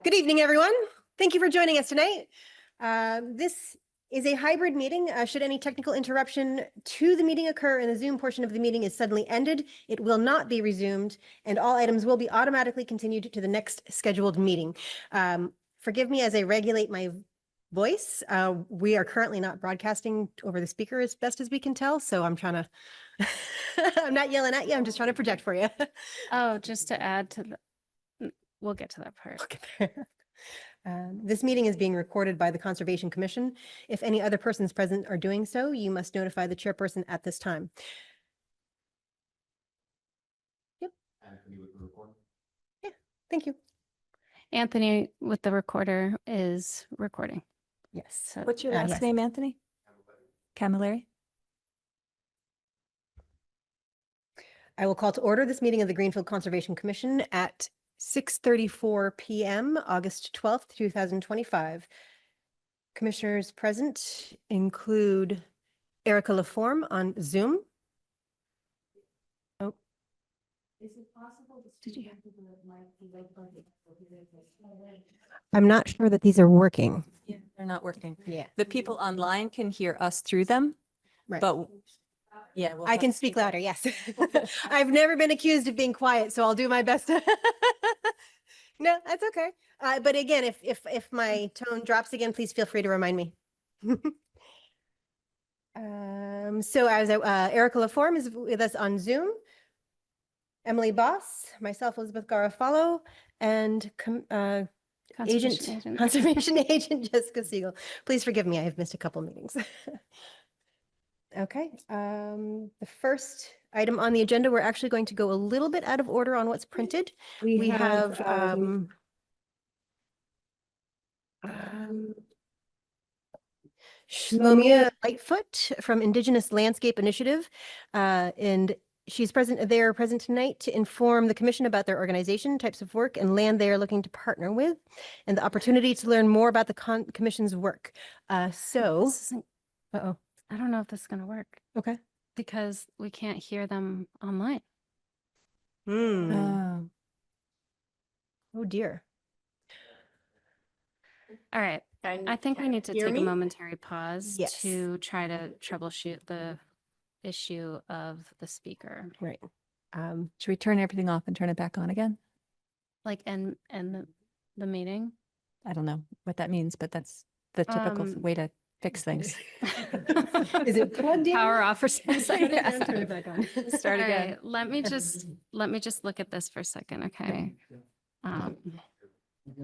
Good evening, everyone. Thank you for joining us tonight. This is a hybrid meeting. Should any technical interruption to the meeting occur and the Zoom portion of the meeting is suddenly ended, it will not be resumed, and all items will be automatically continued to the next scheduled meeting. Forgive me as I regulate my voice. We are currently not broadcasting over the speaker as best as we can tell, so I'm trying to, I'm not yelling at you, I'm just trying to project for you. Oh, just to add to the, we'll get to that part. Okay. This meeting is being recorded by the Conservation Commission. If any other persons present are doing so, you must notify the chairperson at this time. Yep. Anthony with the recorder. Yeah, thank you. Anthony with the recorder is recording. Yes. So What's your last yes. name, Anthony? Camilleri? I will call to order this meeting of the Greenfield Conservation Commission at 6:34 p.m., August 12th, 2025. Commissioners present include Erica Laforme on Zoom. Oh. Is it possible to I'm not sure that these are working. Yeah, they're not working. Yeah. The people online can hear us through them, Right. but yeah, we'll I have can to speak louder, yes. I've never been accused of being quiet, so I'll do my best. No, that's okay. But again, if my tone drops again, please feel free to remind me. So as Erica Laforme is with us on Zoom. Emily Boss, myself, Elizabeth Garofalo, and Conservation Agent Jessica Siegel. Please forgive me, I have missed a couple meetings. Okay, the first item on the agenda, we're actually going to go a little bit out of order on what's printed. We have Shlomia Lightfoot from Indigenous Landscape Initiative, and she's present. They're present tonight to inform the commission about their organization, types of work, and land they are looking to partner with, and the opportunity to learn more about the commission's work. Uh-oh. I don't know if this is going to work Okay. because we can't hear them online. Oh dear. All right. I think I need to hear take me? a momentary pause Yes. to try to troubleshoot the issue of the speaker. Right. Should we turn everything off and turn it back on again? Like, and the meeting. I don't know what that means, but that's the typical way to fix things. Is it plugged in? Power off for a second. Turn it back on. Start All again. right, let me just look at this for a second. Okay.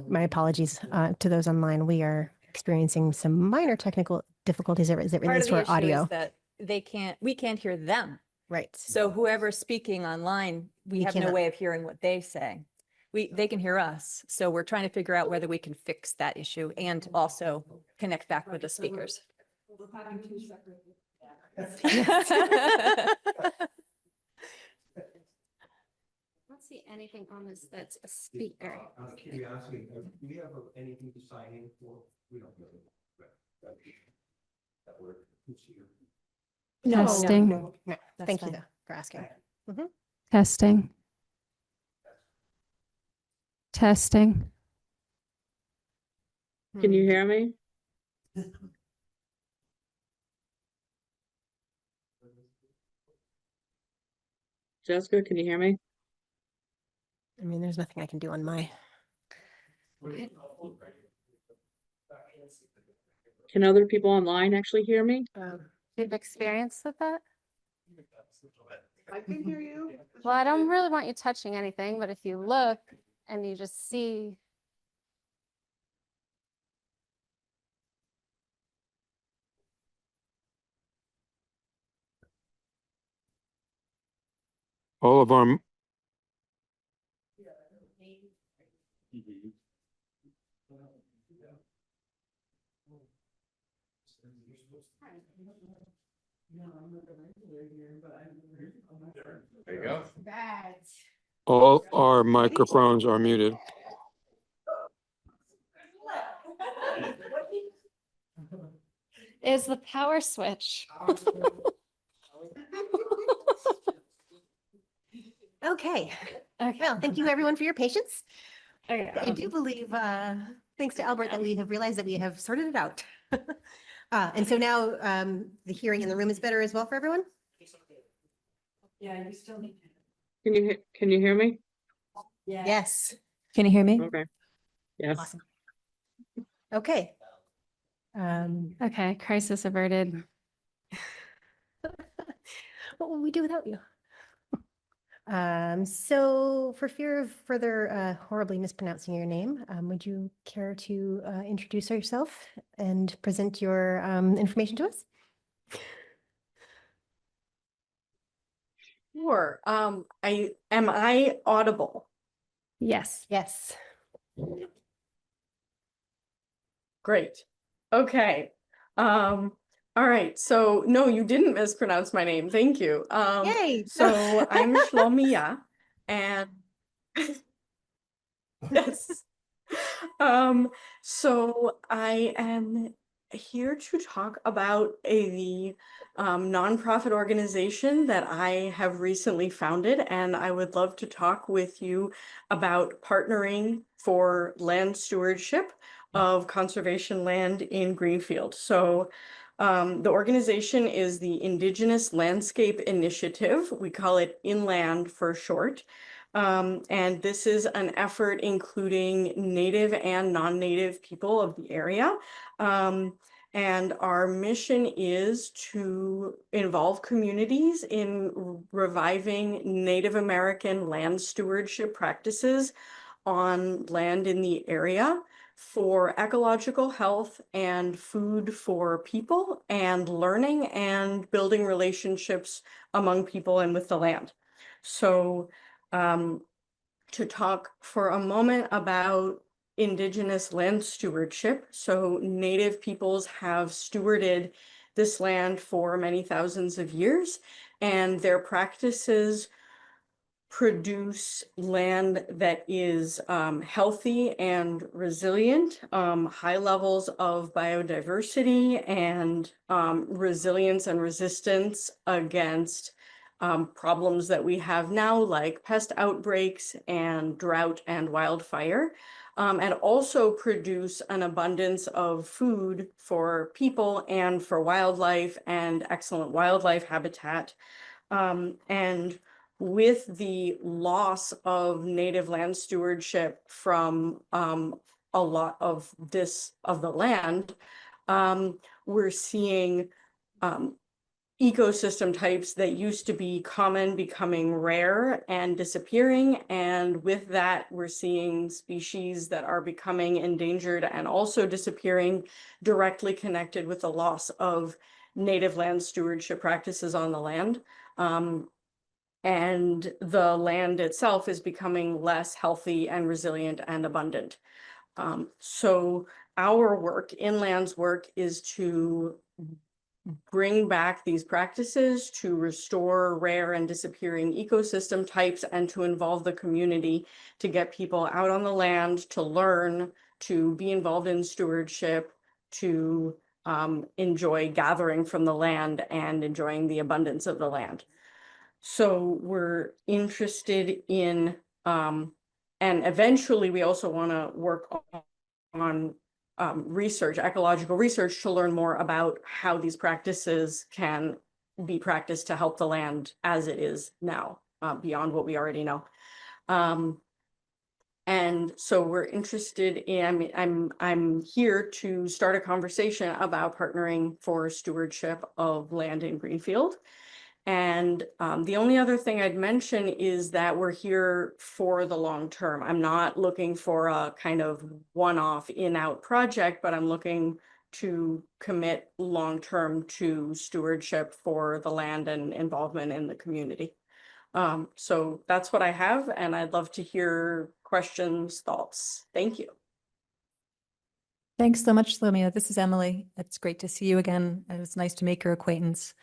My apologies to those online. We are experiencing some minor technical difficulties as it Part relates of to the our issue audio. is that we can't hear them. Right. So whoever's speaking online, we have no cannot. way of hearing what they say. They can hear us. So we're trying to figure out whether we can fix that issue and also connect back with the speakers. I don't see anything on this that's a speaker. Out of curiosity, do we have anything to sign in for? We don't really. That work. Who's here? No, Testing. no. That's Thank you fine. though for asking. Testing. Testing. Can you hear me? Jessica, can you hear me? I mean, there's nothing I can do on my. Can other people online actually hear me? You've experienced with that? I can hear you. Well, I don't really want you touching anything, but if you look and you just see. All of our There you go. all our microphones are muted. Is the power switch. Okay. Okay. Well, thank you everyone for your patience. I do believe, thanks to Albert, that we have realized that we have sorted it out. And so now the hearing in the room is better as well for everyone? Yeah, you still need. Can you hear me? Yes. Can you hear me? Okay. Yes. Awesome. Okay. Okay, crisis averted. What will we do without you? So for fear of further horribly mispronouncing your name, would you care to introduce yourself and present your information to us? Sure. Am I audible? Yes. Yes. Great. Okay. All right. So no, you didn't mispronounce my name. Thank you. Yay. So I'm Shlomiya, and yes. So I am here to talk about the nonprofit organization that I have recently founded, and I would love to talk with you about partnering for land stewardship of conservation land in Greenfield. So the organization is the Indigenous Landscape Initiative. We call it Inland for short. And this is an effort including Native and non-Native people of the area. And our mission is to involve communities in reviving Native American land stewardship practices on land in the area for ecological health and food for people, and learning and building relationships among people and with the land. So to talk for a moment about Indigenous land stewardship. So Native peoples have stewarded this land for many thousands of years, and their practices produce land that is healthy and resilient, high levels of biodiversity, and resilience and resistance against problems that we have now, like pest outbreaks and drought and wildfire, and also produce an abundance of food for people and for wildlife and excellent wildlife habitat. And with the loss of native land stewardship from a lot of the land, we're seeing ecosystem types that used to be common becoming rare and disappearing. And with that, we're seeing species that are becoming endangered and also disappearing, directly connected with the loss of native land stewardship practices on the land. And the land itself is becoming less healthy and resilient and abundant. So our work, Inland's work, is to bring back these practices, to restore rare and disappearing ecosystem types, and to involve the community, to get people out on the land, to learn, to be involved in stewardship, to enjoy gathering from the land and enjoying the abundance of the land. So we're interested in, and eventually we also want to work on research, ecological research, to learn more about how these practices can be practiced to help the land as it is now, beyond what we already know. And so we're interested in, I'm here to start a conversation about partnering for stewardship of land in Greenfield. And the only other thing I'd mention is that we're here for the long term. I'm not looking for a kind of one-off in-out project, but I'm looking to commit long-term to stewardship for the land and involvement in the community. So that's what I have, and I'd love to hear questions, thoughts. Thank you. Thanks so much, Shlomiya. This is Emily. It's great to see you again. It was nice to make your acquaintance.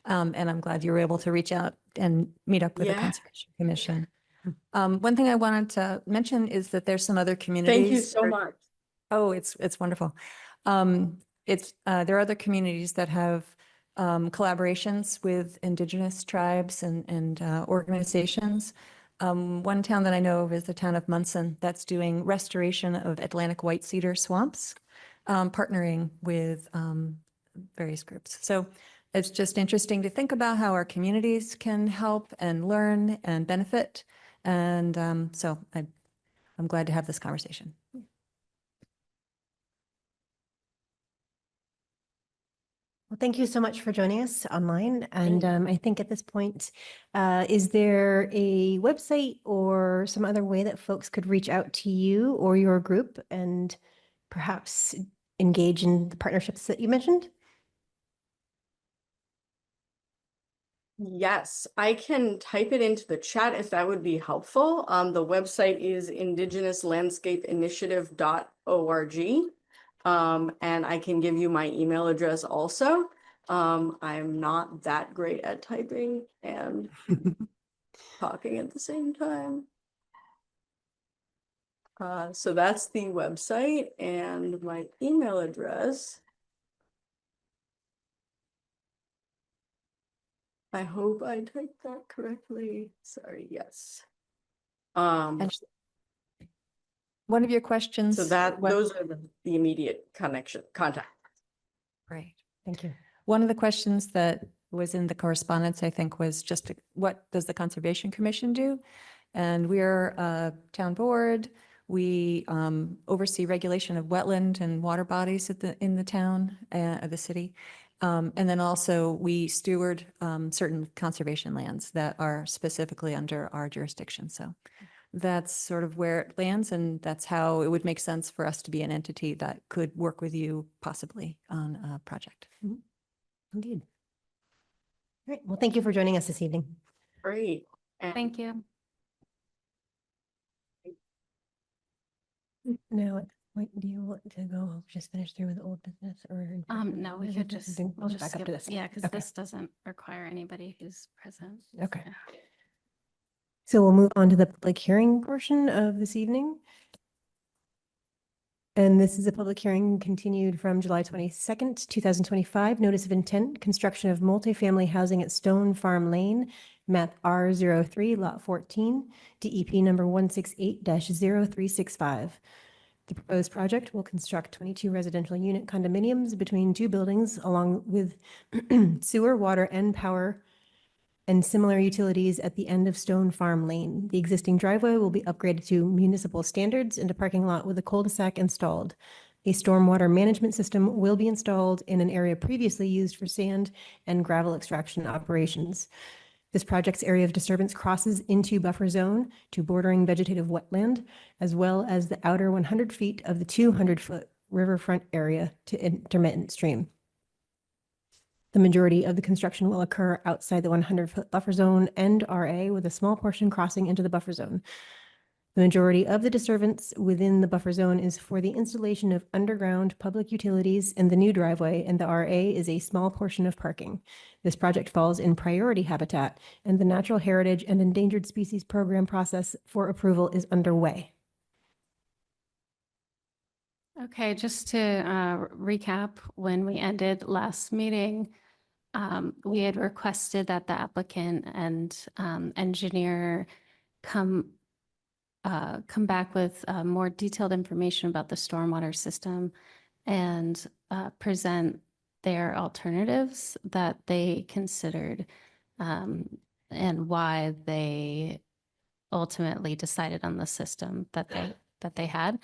And I'm glad you were able to reach out and meet up with the Yeah. Conservation Commission. One thing I wanted to mention is that there's some other communities. Thank you so much. Oh, it's wonderful. There are other communities that have collaborations with Indigenous tribes and organizations. One town that I know of is the town of Munson that's doing restoration of Atlantic white cedar swamps, partnering with various groups. So it's just interesting to think about how our communities can help and learn and benefit. And so I'm glad to have this conversation. Well, thank you so much for joining us online. And I think at this point, is there a website or some other way that folks could reach out to you or your group and perhaps engage in the partnerships that you mentioned? Yes, I can type it into the chat if that would be helpful. The website is indigenouslandscapeinitiative.org. And I can give you my email address also. I'm not that great at typing and talking at the same time. So that's the website, and my email address. I hope I typed that correctly. Sorry, yes. And one of your questions. So those are the immediate contact. Right. Thank you. One of the questions that was in the correspondence, I think, was just what does the Conservation Commission do? And we're a town board. We oversee regulation of wetland and water bodies in the town, of the city. And then also we steward certain conservation lands that are specifically under our jurisdiction. So that's sort of where it lands, and that's how it would make sense for us to be an entity that could work with you possibly on a project. Indeed. All right. Well, thank you for joining us this evening. Great. And Thank you. Now, do you want to go just finish through with the old business or? No, we could just, Then we'll back just up skip to this. Yeah, because Okay. this doesn't require anybody who's present. Okay. Yeah. So we'll move on to the public hearing portion of this evening. And this is a public hearing continued from July 22nd, 2025. Notice of intent, construction of multifamily housing at Stone Farm Lane, map R03, lot 14, DEP number 168-0365. The proposed project will construct 22 residential unit condominiums between two buildings along with sewer, water, and power and similar utilities at the end of Stone Farm Lane. The existing driveway will be upgraded to municipal standards and a parking lot with a cul-de-sac installed. A stormwater management system will be installed in an area previously used for sand and gravel extraction operations. This project's area of disturbance crosses into buffer zone to bordering vegetative wetland, as well as the outer 100 feet of the 200-foot riverfront area to intermittent stream. The majority of the construction will occur outside the 100-foot buffer zone and RA, with a small portion crossing into the buffer zone. The majority of the disturbance within the buffer zone is for the installation of underground public utilities and the new driveway, and the RA is a small portion of parking. This project falls in priority habitat, and the Natural Heritage and Endangered Species Program process for approval is underway. Okay, just to recap, when we ended last meeting, we had requested that the applicant and engineer come back with more detailed information about the stormwater system and present their alternatives that they considered and why they ultimately decided on the system that they had.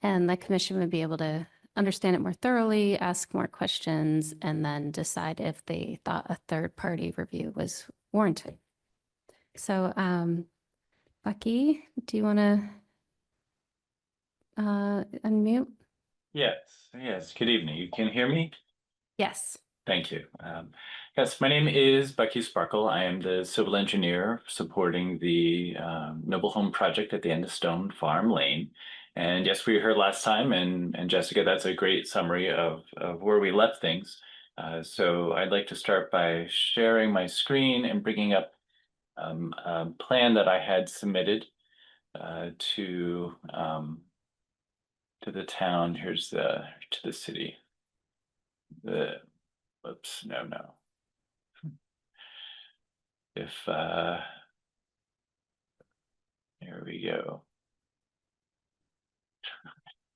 And the commission would be able to understand it more thoroughly, ask more questions, and then decide if they thought a third-party review was warranted. So, Bucky, do you want to unmute? Yes. Good evening. You can hear me? Yes. Thank you. Yes, my name is Bucky Sparkle. I am the civil engineer supporting the Noble Home project at the end of Stone Farm Lane. And yes, we heard last time, and Jessica, that's a great summary of where we left things. So I'd like to start by sharing my screen and bringing up a plan that I had submitted to the town. Here's to the city. Oops, no. If There we go.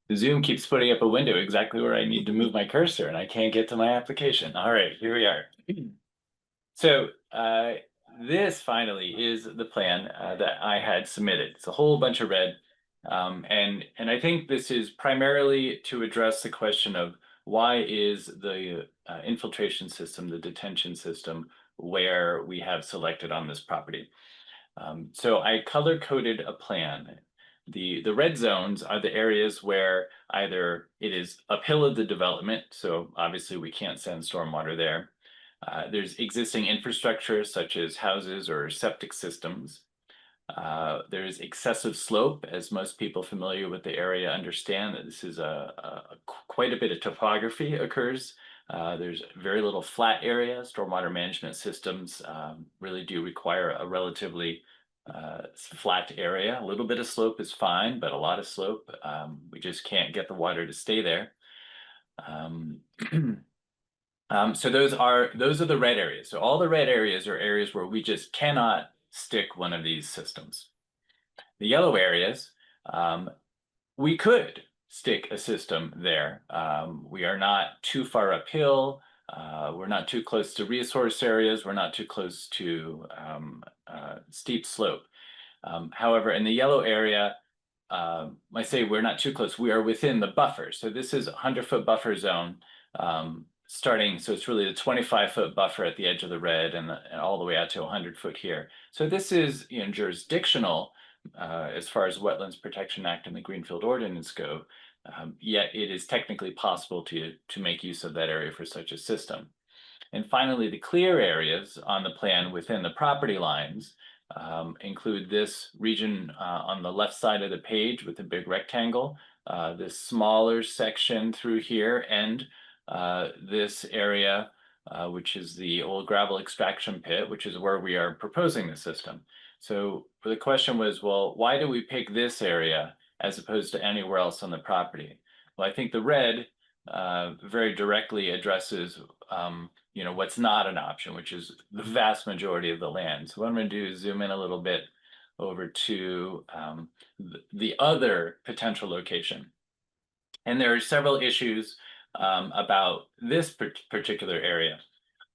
The Zoom keeps putting up a window exactly where I need to move my cursor, and I can't get to my application. All right, here we are. So this finally is the plan that I had submitted. It's a whole bunch of red. And I think this is primarily to address the question of why is the infiltration system, the detention system, where we have selected on this property. So I color coded a plan. The red zones are the areas where either it is uphill of the development, so obviously we can't send stormwater there. There's existing infrastructure such as houses or septic systems. There's excessive slope, as most people familiar with the area understand that this is quite a bit of topography occurs. There's very little flat area. Stormwater management systems really do require a relatively flat area. A little bit of slope is fine, but a lot of slope, we just can't get the water to stay there. So those are the red areas. So all the red areas are areas where we just cannot stick one of these systems. The yellow areas, we could stick a system there. We are not too far uphill. We're not too close to resource areas. We're not too close to steep slope. However, in the yellow area, I say we're not too close. We are within the buffer. So this is a 100-foot buffer zone starting. So it's really the 25-foot buffer at the edge of the red and all the way out to 100-foot here. So this is jurisdictional as far as Wetlands Protection Act and the Greenfield Ordinance go. Yet it is technically possible to make use of that area for such a system. And finally, the clear areas on the plan within the property lines include this region on the left side of the page with the big rectangle, this smaller section through here, and this area, which is the old gravel extraction pit, which is where we are proposing the system. So the question was, well, why do we pick this area as opposed to anywhere else on the property? Well, I think the red very directly addresses what's not an option, which is the vast majority of the land. So what I'm going to do is zoom in a little bit over to the other potential location. And there are several issues about this particular area.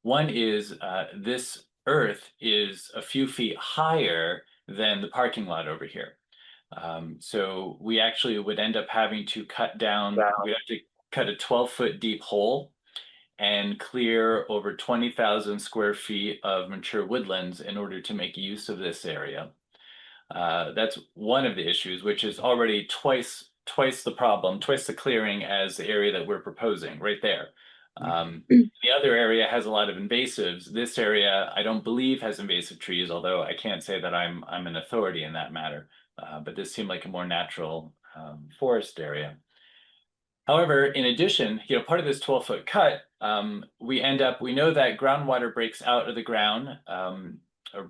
One is this earth is a few feet higher than the parking lot over here. So we actually would end up having to cut down, we'd have to cut a 12-foot deep hole and clear over 20,000 square feet of mature woodlands in order to make use of this area. That's one of the issues, which is already twice the problem, twice the clearing as the area that we're proposing right there. The other area has a lot of invasives. This area, I don't believe, has invasive trees, although I can't say that I'm an authority in that matter. But this seemed like a more natural forest area. However, in addition, part of this 12-foot cut, we know that groundwater breaks out of the ground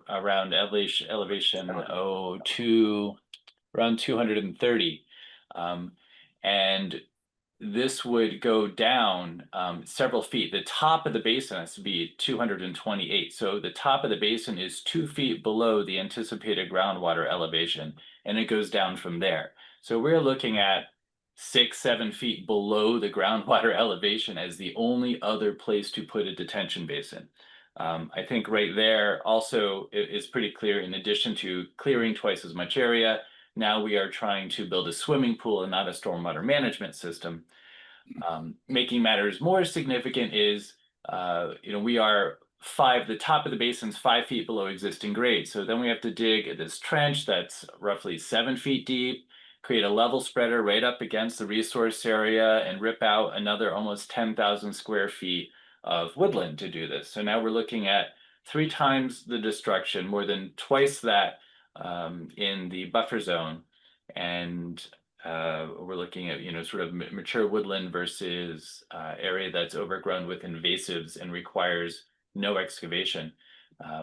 around elevation around 230. And this would go down several feet. The top of the basin has to be 228. So the top of the basin is 2 feet below the anticipated groundwater elevation, and it goes down from there. So we're looking at 6-7 feet below the groundwater elevation as the only other place to put a detention basin. I think right there also is pretty clear, in addition to clearing twice as much area, now we are trying to build a swimming pool and not a stormwater management system. Making matters more significant is, we are the top of the basin's 5 feet below existing grade. So then we have to dig this trench that's roughly 7 feet deep, create a level spreader right up against the resource area, and rip out another almost 10,000 square feet of woodland to do this. So now we're looking at 3 times the destruction, more than twice that in the buffer zone. And we're looking at, sort of mature woodland versus area that's overgrown with invasives and requires no excavation.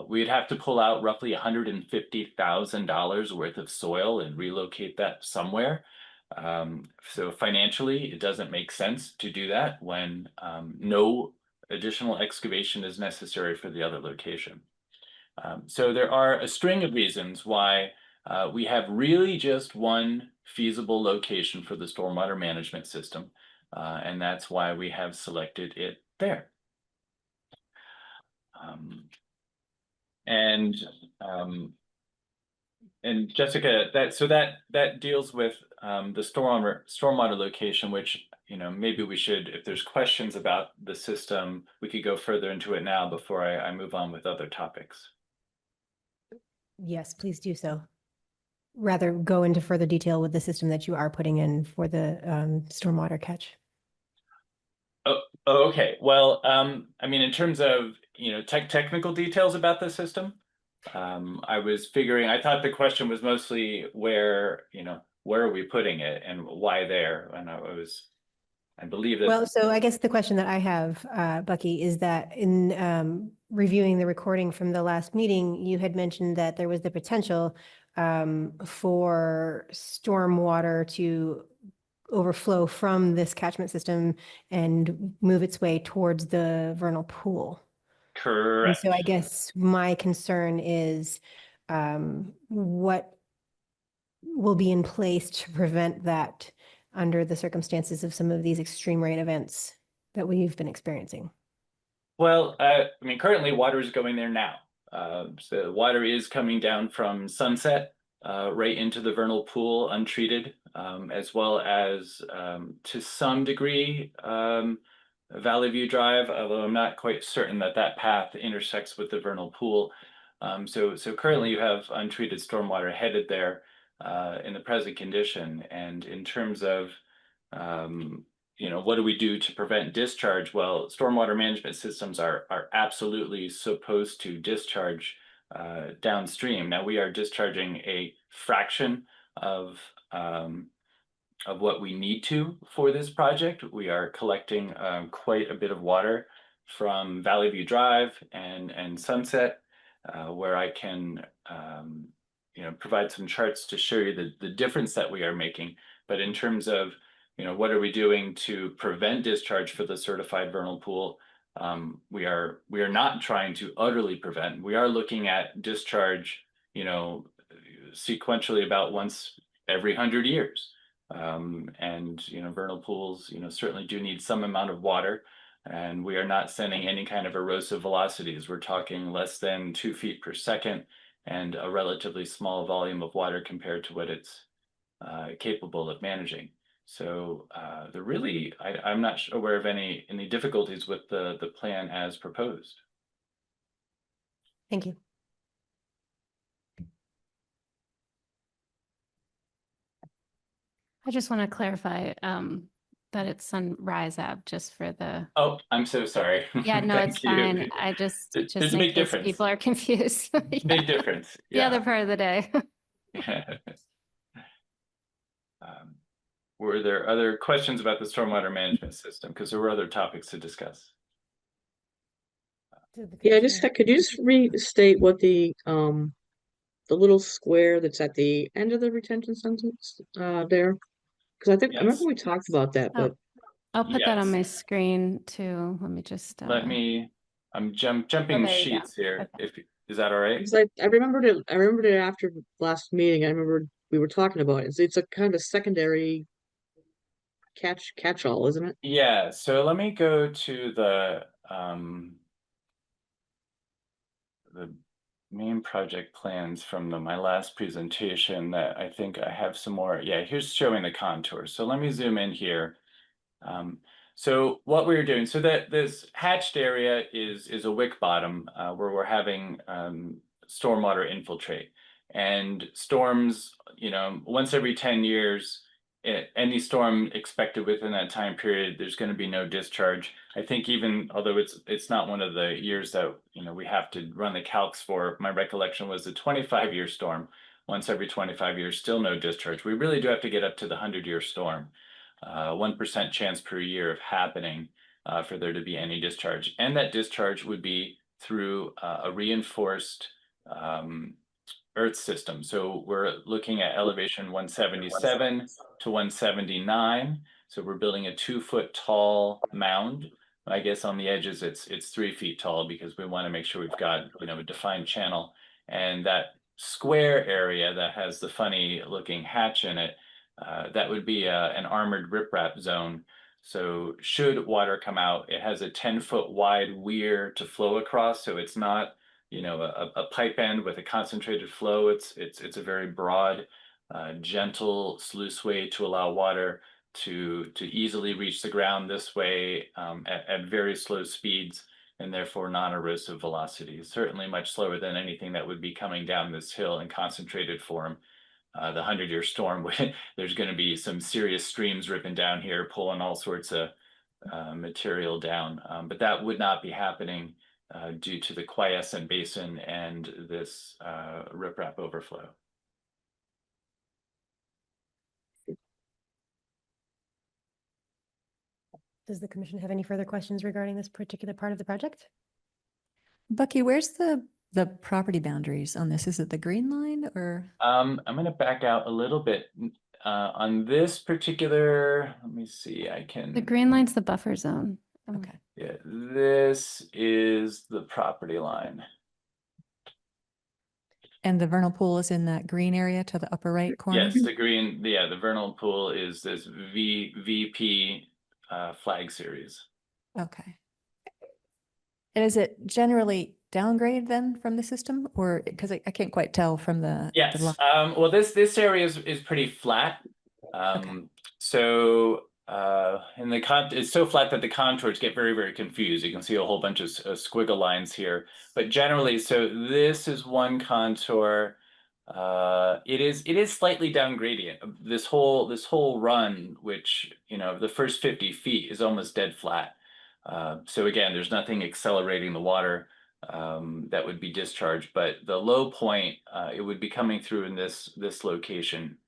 We'd have to pull out roughly $150,000 worth of soil and relocate that somewhere. So financially, it doesn't make sense to do that when no additional excavation is necessary for the other location. So there are a string of reasons why We have really just one feasible location for the stormwater management system, and that's why we have selected it there. And Jessica, that deals with the stormwater location, which, you know, maybe we should, if there's questions about the system, we could go further into it now before I move on with other topics. Yes, please do so. Rather go into further detail with the system that you are putting in for the stormwater catch. Oh, okay. Well, I mean, in terms of, you know, technical details about the system, I was figuring, I thought the question was mostly where, you know, where are we putting it and why there? And I believe that. Well, so I guess the question that I have, Bucky, is that in reviewing the recording from the last meeting, you had mentioned that there was the potential for stormwater to overflow from this catchment system and move its way towards the vernal pool. And Correct. so I guess my concern is what will be in place to prevent that under the circumstances of some of these extreme rain events that we've been experiencing. Well, I mean, currently water is going there now. So water is coming down from Sunset right into the vernal pool untreated, as well as to some degree Valley View Drive, although I'm not quite certain that that path intersects with the vernal pool. So currently you have untreated stormwater headed there in the present condition. And in terms of you know, what do we do to prevent discharge? Well, stormwater management systems are absolutely supposed to discharge downstream. Now we are discharging a fraction of what we need to for this project. We are collecting quite a bit of water from Valley View Drive and Sunset, where I can you know, provide some charts to show you the difference that we are making. But in terms of, you know, what are we doing to prevent discharge for the certified vernal pool? We are not trying to utterly prevent. We are looking at discharge, you know, sequentially about once every 100 years. And, you know, vernal pools, you know, certainly do need some amount of water, and we are not sending any kind of erosive velocities. We're talking less than 2 feet per second and a relatively small volume of water compared to what it's capable of managing. So I'm not aware of any difficulties with the plan as proposed. Thank you. I just want to clarify that it's Sunrise Ave just for the. Oh, I'm so sorry. Yeah, no, it's Thank you. fine. I just There's in a big case difference. people are confused. Yeah. Big difference. The Yeah. other part of the day. Were there other questions about the stormwater management system? Because there were other topics to discuss. Yeah, could you just restate what the little square that's at the end of the retention sentence there? Because I remember we talked about that, but I'll put that on Yes. my screen too. Let me just. I'm jumping there you go. sheets here. Okay. Is that all right? because I remembered it. I remembered it after last meeting. I remember we were talking about it. It's a kind of secondary catch-all, isn't it? Yeah, so let me go to the main project plans from my last presentation that I think I have some more. Yeah, here's showing the contours. So let me zoom in here. So what we're doing, so that this hatched area is a wick bottom where we're having stormwater infiltrate. And storms, you know, once every 10 years, any storm expected within that time period, there's going to be no discharge. I think even although it's not one of the years that, you know, we have to run the calcs for, my recollection was the 25-year storm. Once every 25 years, still no discharge. We really do have to get up to the 100-year storm. 1% chance per year of happening for there to be any discharge. And that discharge would be through a reinforced earth system. So we're looking at elevation 177 to 179. So we're building a 2-foot tall mound. I guess on the edges it's 3 feet tall because we want to make sure we've got, you know, a defined channel. And that square area that has the funny looking hatch in it, that would be an armored riprap zone. So should water come out, it has a 10-foot wide weir to flow across. So it's not, you know, a pipe end with a concentrated flow. It's a very broad, gentle sluice way to allow water to easily reach the ground this way at very slow speeds and therefore non-erosive velocities. Certainly much slower than anything that would be coming down this hill in concentrated form. The 100-year storm, there's going to be some serious streams ripping down here, pulling all sorts of material down. But that would not be happening due to the quiescent basin and this riprap overflow. Does the commission have any further questions regarding this particular part of the project? Bucky, where's the property boundaries on this? Is it the green line or? I'm going to back out a little bit on this particular. Let me see. I can. The green line's the buffer zone. Okay. Yeah, this is the property line. And the vernal pool is in that green area to the upper right corner? Yes, the green. Yeah, the vernal pool is this VP flag series. Okay. And is it generally downgrade then from the system, or because I can't quite tell from the Yes. line. Well, this area is pretty flat. So and it's so flat that the contours get very, very confused. You can see a whole bunch of squiggle lines here, but generally, so this is one contour. It is slightly down gradient. This whole run, which, you know, the first 50 feet is almost dead flat. So again, there's nothing accelerating the water that would be discharged, but the low point, it would be coming through in this location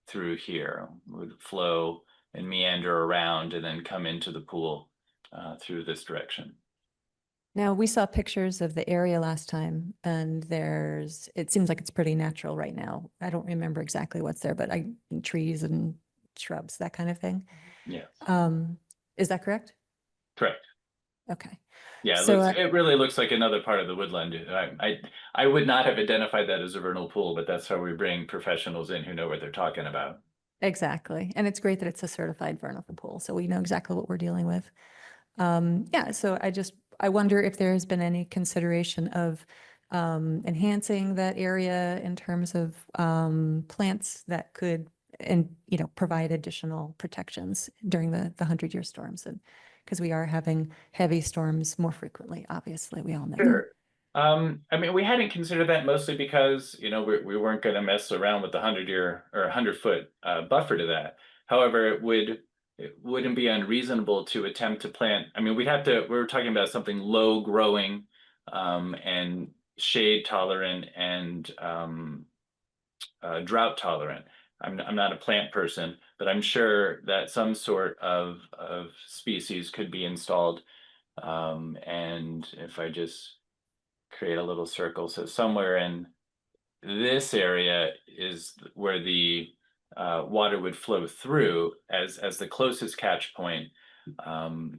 through here, would flow and meander around and then come into the pool through this direction. Now, we saw pictures of the area last time, and it seems like it's pretty natural right now. I don't remember exactly what's there, but trees and shrubs, that kind of thing. Yeah. Is that correct? Correct. Okay. Yeah, So, it really looks like another part of the woodland. I would not have identified that as a vernal pool, but that's how we bring professionals in who know what they're talking about. Exactly. And it's great that it's a certified vernal pool, so we know exactly what we're dealing with. Yeah, so I wonder if there has been any consideration of enhancing that area in terms of plants that could, provide additional protections during the 100-year storms, and because we are having heavy storms more frequently, obviously, we all know that. Sure. I mean, we hadn't considered that mostly because, we weren't going to mess around with the 100-year or 100-foot buffer to that. However, it wouldn't be unreasonable to attempt to plant. I mean, we were talking about something low growing and shade tolerant and drought tolerant. I'm not a plant person, but I'm sure that some sort of species could be installed. And if I just create a little circle, so somewhere in this area is where the water would flow through as the closest catch point. And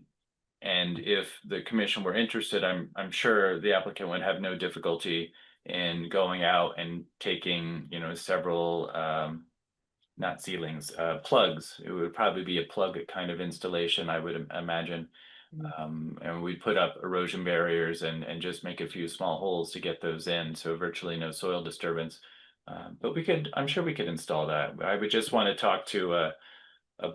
if the commission were interested, I'm sure the applicant would have no difficulty in going out and taking, several not ceilings, plugs. It would probably be a plug kind of installation, I would imagine. And we'd put up erosion barriers and just make a few small holes to get those in, so virtually no soil disturbance. But I'm sure we could install that. I would just want to talk to a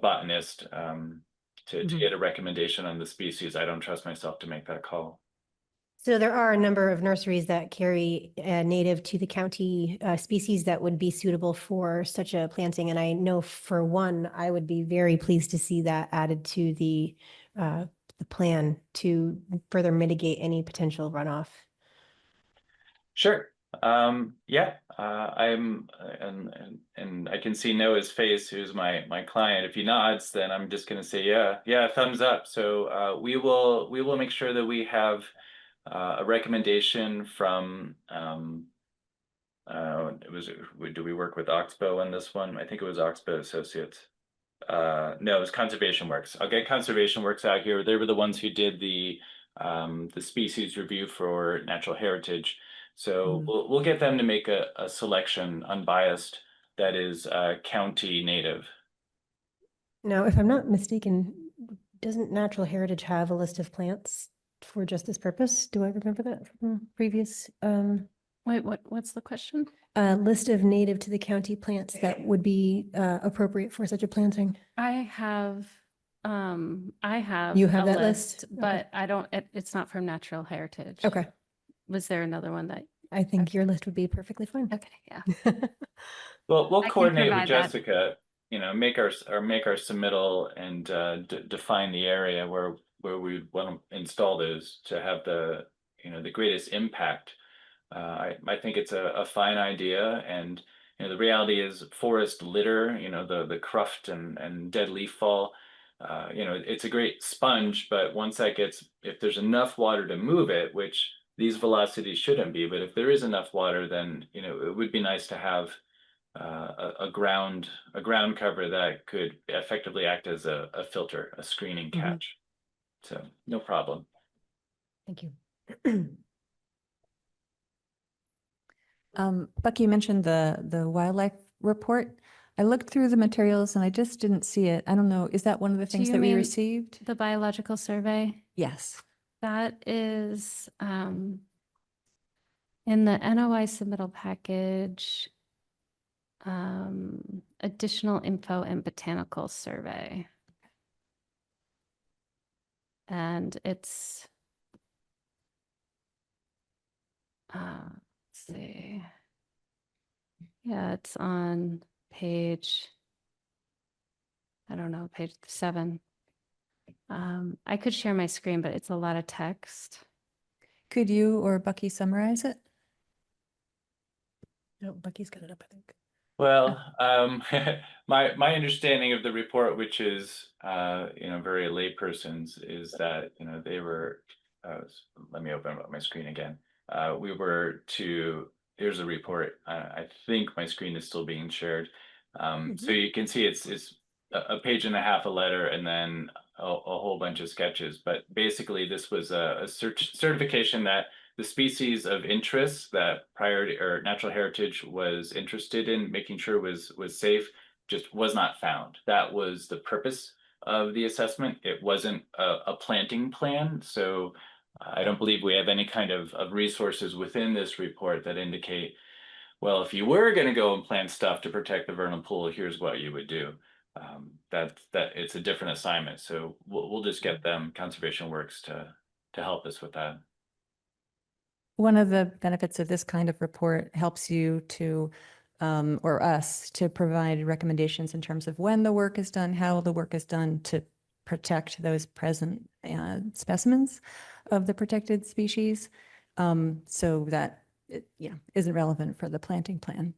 botanist to get a recommendation on the species. I don't trust myself to make that call. So there are a number of nurseries that carry native to the county species that would be suitable for such a planting. And I know for one, I would be very pleased to see that added to the plan to further mitigate any potential runoff. Sure. Yeah, I'm, and I can see Noah's face, who's my client. If he nods, then I'm just going to say, yeah, thumbs up. So we will make sure that we have a recommendation from, do we work with Oxbow on this one? I think it was Oxbow Associates. No, it was Conservation Works. I'll get Conservation Works out here. They were the ones who did the species review for natural heritage. So we'll get them to make a selection unbiased that is county native. Now, if I'm not mistaken, doesn't Natural Heritage have a list of plants for just this purpose? Do I remember that from previous, Wait, what's the question? list of native to the county plants that would be appropriate for such a planting? I have You have a that list? Okay. but I don't, it's not from Natural Heritage. Okay, Was there another one that, I think your list would be perfectly fine. okay, yeah. Well, we'll I can coordinate with provide that. Jessica, make our submittal and define the area where we want to install those to have the greatest impact. I think it's a fine idea, and the reality is forest litter, the cruft and dead leaf fall. It's a great sponge, but once that if there's enough water to move it, which these velocities shouldn't be, but if there is enough water, then it would be nice to have a ground cover that could effectively act as a filter, a screening catch. So no problem. Thank you. Bucky, you mentioned the wildlife report. I looked through the materials and I just didn't see it. I don't know, is that one of the things you that we mean received? The biological survey, Yes. that is in the NOI submittal package, additional info and botanical survey. And it's, let's see. Yeah, it's on page, I don't know, page 7. I could share my screen, but it's a lot of text. Could you or Bucky summarize it? No, Bucky's got it up, I think. Well, my understanding of the report, which is very layperson's, is that they were. Let me open up my screen again. We were to. Here's the report. I think my screen is still being shared. So you can see it's a page and a half a letter, and then a whole bunch of sketches. But basically, this was a certification that the species of interest that priority or Natural Heritage was interested in making sure was safe just was not found. That was the purpose of the assessment. It wasn't a planting plan. So I don't believe we have any kind of resources within this report that indicate, well, if you were going to go and plant stuff to protect the vernal pool, here's what you would do. That it's a different assignment. So we'll just get them Conservation Works to help us with that. One of the benefits of this kind of report helps you to, or us, to provide recommendations in terms of when the work is done, how the work is done to protect those present specimens of the protected species, so that it isn't relevant for the planting plan.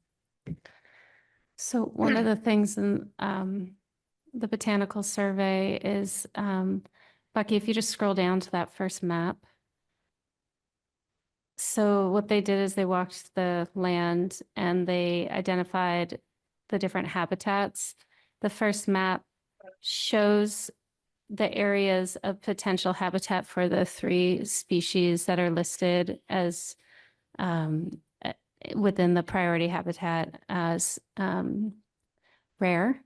So one of the things in the botanical survey is, Bucky, if you just scroll down to that first map. So what they did is they walked the land and they identified the different habitats. The first map shows the areas of potential habitat for the 3 species that are listed as within the priority habitat as rare.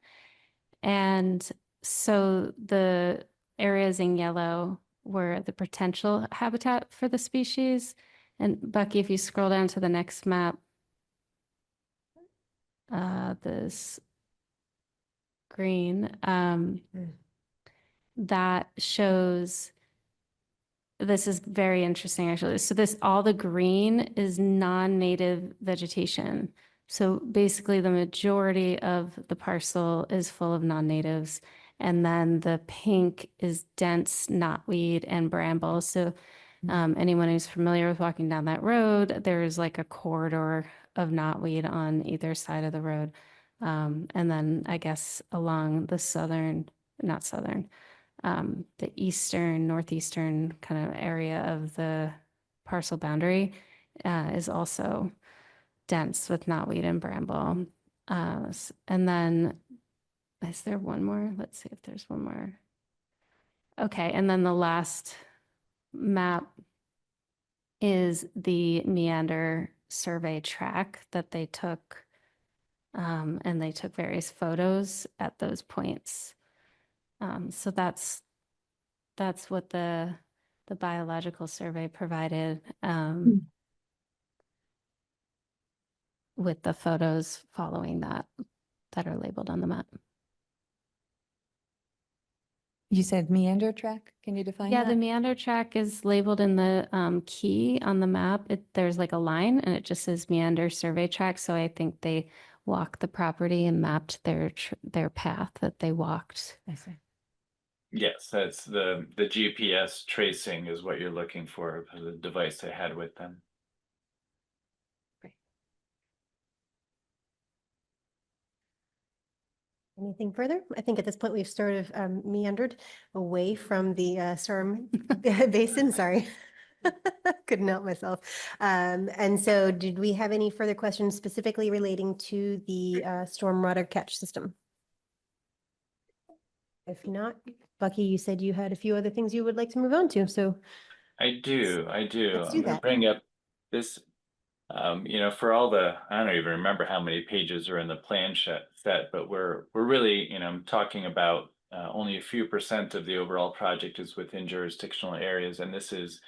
And so the areas in yellow were the potential habitat for the species. And Bucky, if you scroll down to the next map, this green, that shows, this is very interesting actually. So all the green is non-native vegetation. So basically the majority of the parcel is full of non-natives. And then the pink is dense knotweed and bramble. So anyone who's familiar with walking down that road, there's like a corridor of knotweed on either side of the road. And then I guess along the the eastern, northeastern kind of area of the parcel boundary is also dense with knotweed and bramble. And then, is there one more? Let's see if there's one more. Okay, and then the last map is the meander survey track that they took. And they took various photos at those points. So that's what the biological survey provided, with the photos following that are labeled on the map. You said meander track? Can you define Yeah, that? the meander track is labeled in the key on the map. There's like a line and it just says meander survey track. So I think they walked the property and mapped their path that they walked. I see. Yes, that's the GPS tracing is what you're looking for, the device they had with them. Anything further? I think at this point we've sort of meandered away from the storm basin. Sorry. Couldn't help myself. And so did we have any further questions specifically relating to the stormwater catch system? If not, Bucky, you said you had a few other things you would like to move on to, so. I do. Let's I'm do going to that. bring up this, for all the, I don't even remember how many pages are in the plan set, but we're really, talking about only a few % of the overall project is within jurisdictional areas. And this is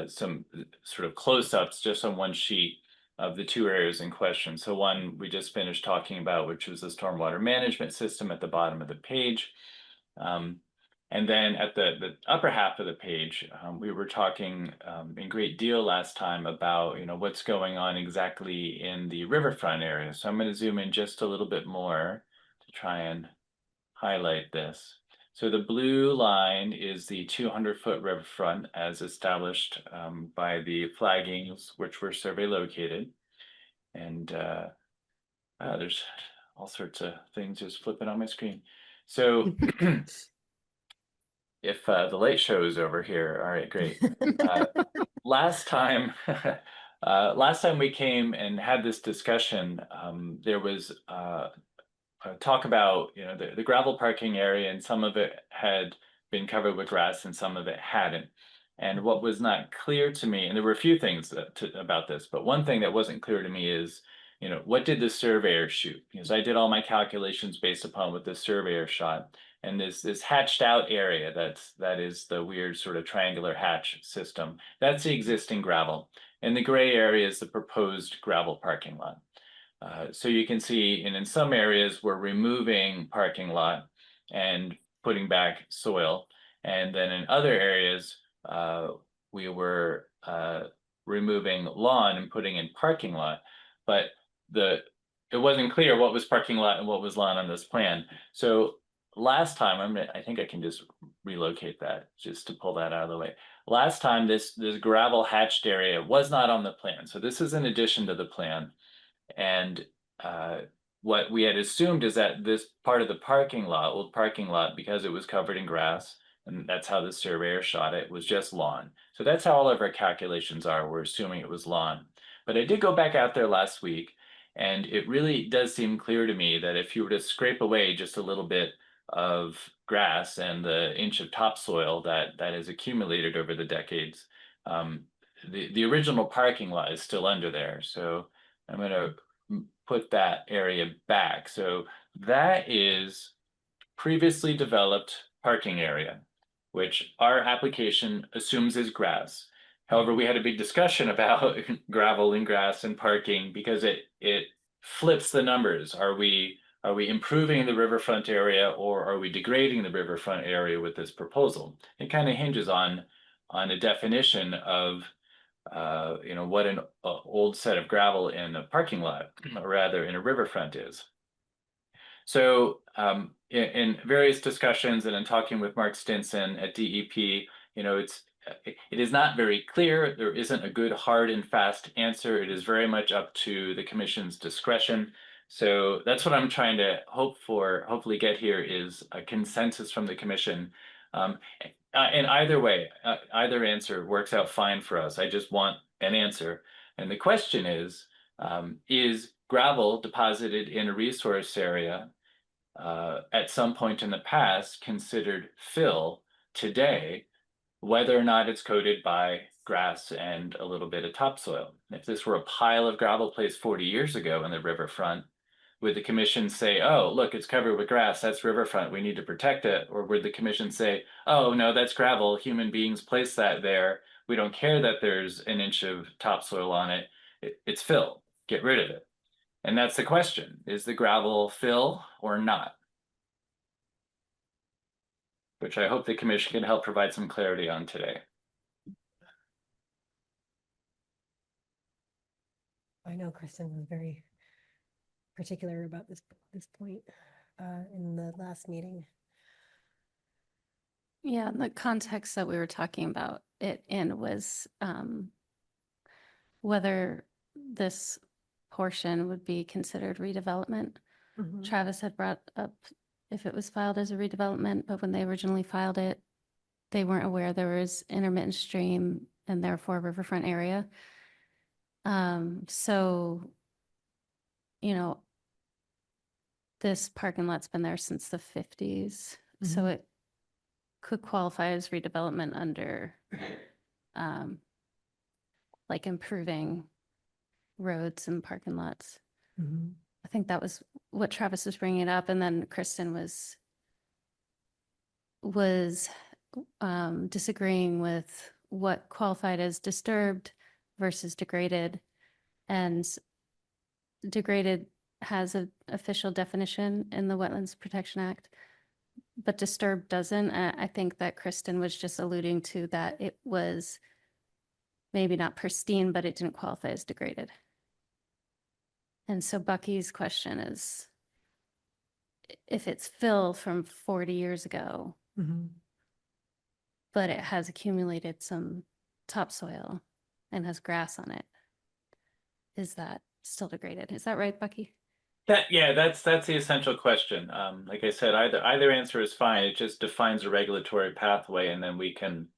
some sort of close-ups just on one sheet of the two areas in question. So one we just finished talking about, which was the stormwater management system at the bottom of the page. And then at the upper half of the page, we were talking in great deal last time about, what's going on exactly in the riverfront area. So I'm going to zoom in just a little bit more to try and highlight this. So the blue line is the 200-foot riverfront as established by the flaggings, which were survey located. And there's all sorts of things just flipping on my screen. So if the light show is over here, all right, great. Last time we came and had this discussion, there was talk about the gravel parking area, and some of it had been covered with grass and some of it hadn't. And what was not clear to me, and there were a few things about this, but one thing that wasn't clear to me is, what did the surveyor shoot? Because I did all my calculations based upon what the surveyor shot. And this hatched out area, that is the weird sort of triangular hatch system. That's the existing gravel. And the gray area is the proposed gravel parking lot. So you can see, and in some areas, we're removing parking lot and putting back soil. And then in other areas, we were removing lawn and putting in parking lot. But it wasn't clear what was parking lot and what was lawn on this plan. So last time, I think I can just relocate that just to pull that out of the way. Last time, this gravel hatched area was not on the plan. So this is in addition to the plan. And what we had assumed is that this part of the old parking lot, because it was covered in grass, and that's how the surveyor shot it, was just lawn. So that's how all of our calculations are. We're assuming it was lawn. But I did go back out there last week, and it really does seem clear to me that if you were to scrape away just a little bit of grass and the inch of topsoil that has accumulated over the decades, the original parking lot is still under there. So I'm going to put that area back. So that is previously developed parking area, which our application assumes is grass. However, we had a big discussion about gravel and grass and parking because it flips the numbers. Are we improving the riverfront area, or are we degrading the riverfront area with this proposal? It kind of hinges on a definition of what an old set of gravel in a parking lot, or rather in a riverfront is. So in various discussions and in talking with Mark Stinson at DEP, it is not very clear. There isn't a good hard and fast answer. It is very much up to the commission's discretion. So that's what I'm trying to hopefully get here, is a consensus from the commission. And either way, either answer works out fine for us. I just want an answer. And the question is gravel deposited in a resource area at some point in the past considered fill today whether or not it's coated by grass and a little bit of topsoil. If this were a pile of gravel placed 40 years ago in the riverfront, would the commission say, oh, look, it's covered with grass, that's riverfront, we need to protect it? Or would the commission say, oh, no, that's gravel, human beings placed that there, we don't care that there's an inch of topsoil on it, it's fill, get rid of it? And that's the question, is the gravel fill or not? Which I hope the commission can help provide some clarity on today. I know Kristen was very particular about this point in the last meeting. Yeah, the context that we were talking about it in was whether this portion would be considered redevelopment. Travis had brought up if it was filed as a redevelopment, but when they originally filed it, they weren't aware there was intermittent stream and therefore riverfront area. So, you know, this parking lot's been there since the 50s, so it could qualify as redevelopment under like improving roads and parking lots. I think that was what Travis was bringing up, and then Kristen was disagreeing with what qualified as disturbed versus degraded, and degraded has an official definition in the Wetlands Protection Act, but disturbed doesn't. I think that Kristen was just alluding to that it was maybe not pristine, but it didn't qualify as degraded. And so Bucky's question is, if it's fill from 40 years ago, but it has accumulated some topsoil and has grass on it, is that still degraded? Is that right, Bucky? That's the essential question. Like I said, either answer is fine. It just defines a regulatory pathway, and then we can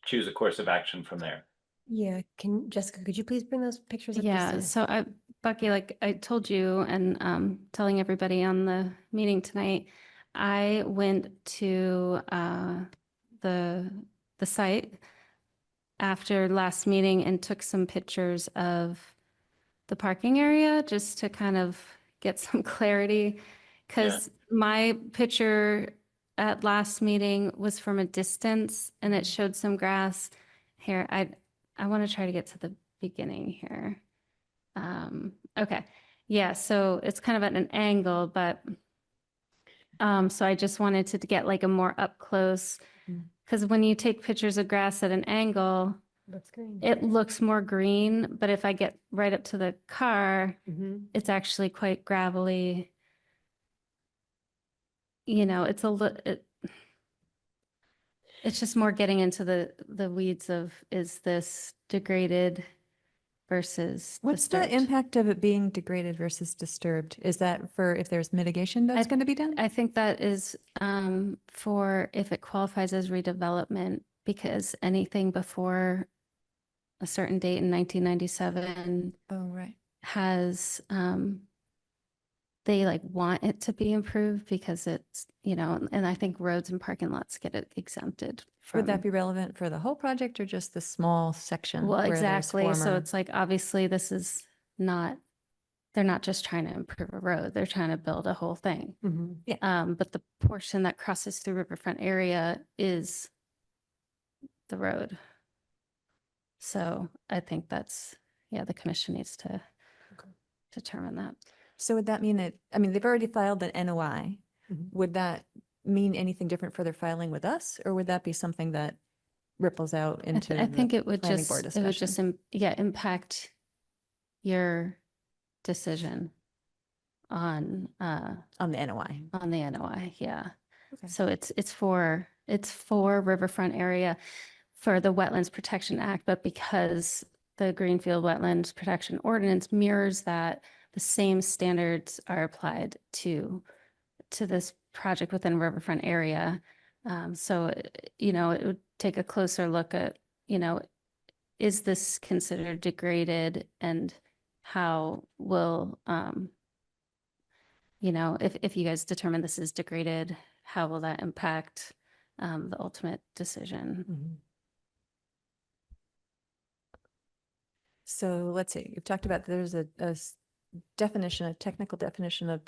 choose a course of action from there. Yeah, Jessica, could you please bring those pictures up? Yeah, so Bucky, like I told you and telling everybody on the meeting tonight, I went to the site after last meeting and took some pictures of the parking area just to kind of get some clarity, because my picture at last meeting was from a distance and it showed some grass. Here, I want to try to get to the beginning here. Okay. Yeah, so it's kind of at an angle, but so I just wanted to get like a more up close, because when you take pictures of grass at an angle, Looks green. it looks more green, but if I get right up to the car, it's actually quite gravelly. You know, it's it's just more getting into the weeds of, is this degraded versus What's the disturbed? impact of it being degraded versus disturbed? Is that for if there's mitigation that's going to be done? I think that is for if it qualifies as redevelopment, because anything before a certain date in 1997 Oh, right. has they like want it to be improved because it's, you know, and I think roads and parking lots get it exempted from. Would that be relevant for the whole project or just the small section? Well, where there's exactly. So former- it's like, obviously this is not, they're not just trying to improve a road, they're trying to build a whole thing. But the portion that crosses through riverfront area is the road. So I think that's, yeah, the commission needs to determine that. So would that mean that, I mean, they've already filed an NOI. Would that mean anything different for their filing with us? Or would that be something that ripples out into I think the it would planning just, board it would just, discussion? impact your decision on On the NOI? on the NOI, yeah. Okay. So it's for riverfront area for the Wetlands Protection Act, but because the Greenfield Wetlands Protection Ordinance mirrors that, the same standards are applied to this project within riverfront area. So, you know, it would take a closer look at, you know, is this considered degraded, and how will, you know, if you guys determine this is degraded, how will that impact the ultimate decision? So let's see, you've talked about there's a definition, a technical definition of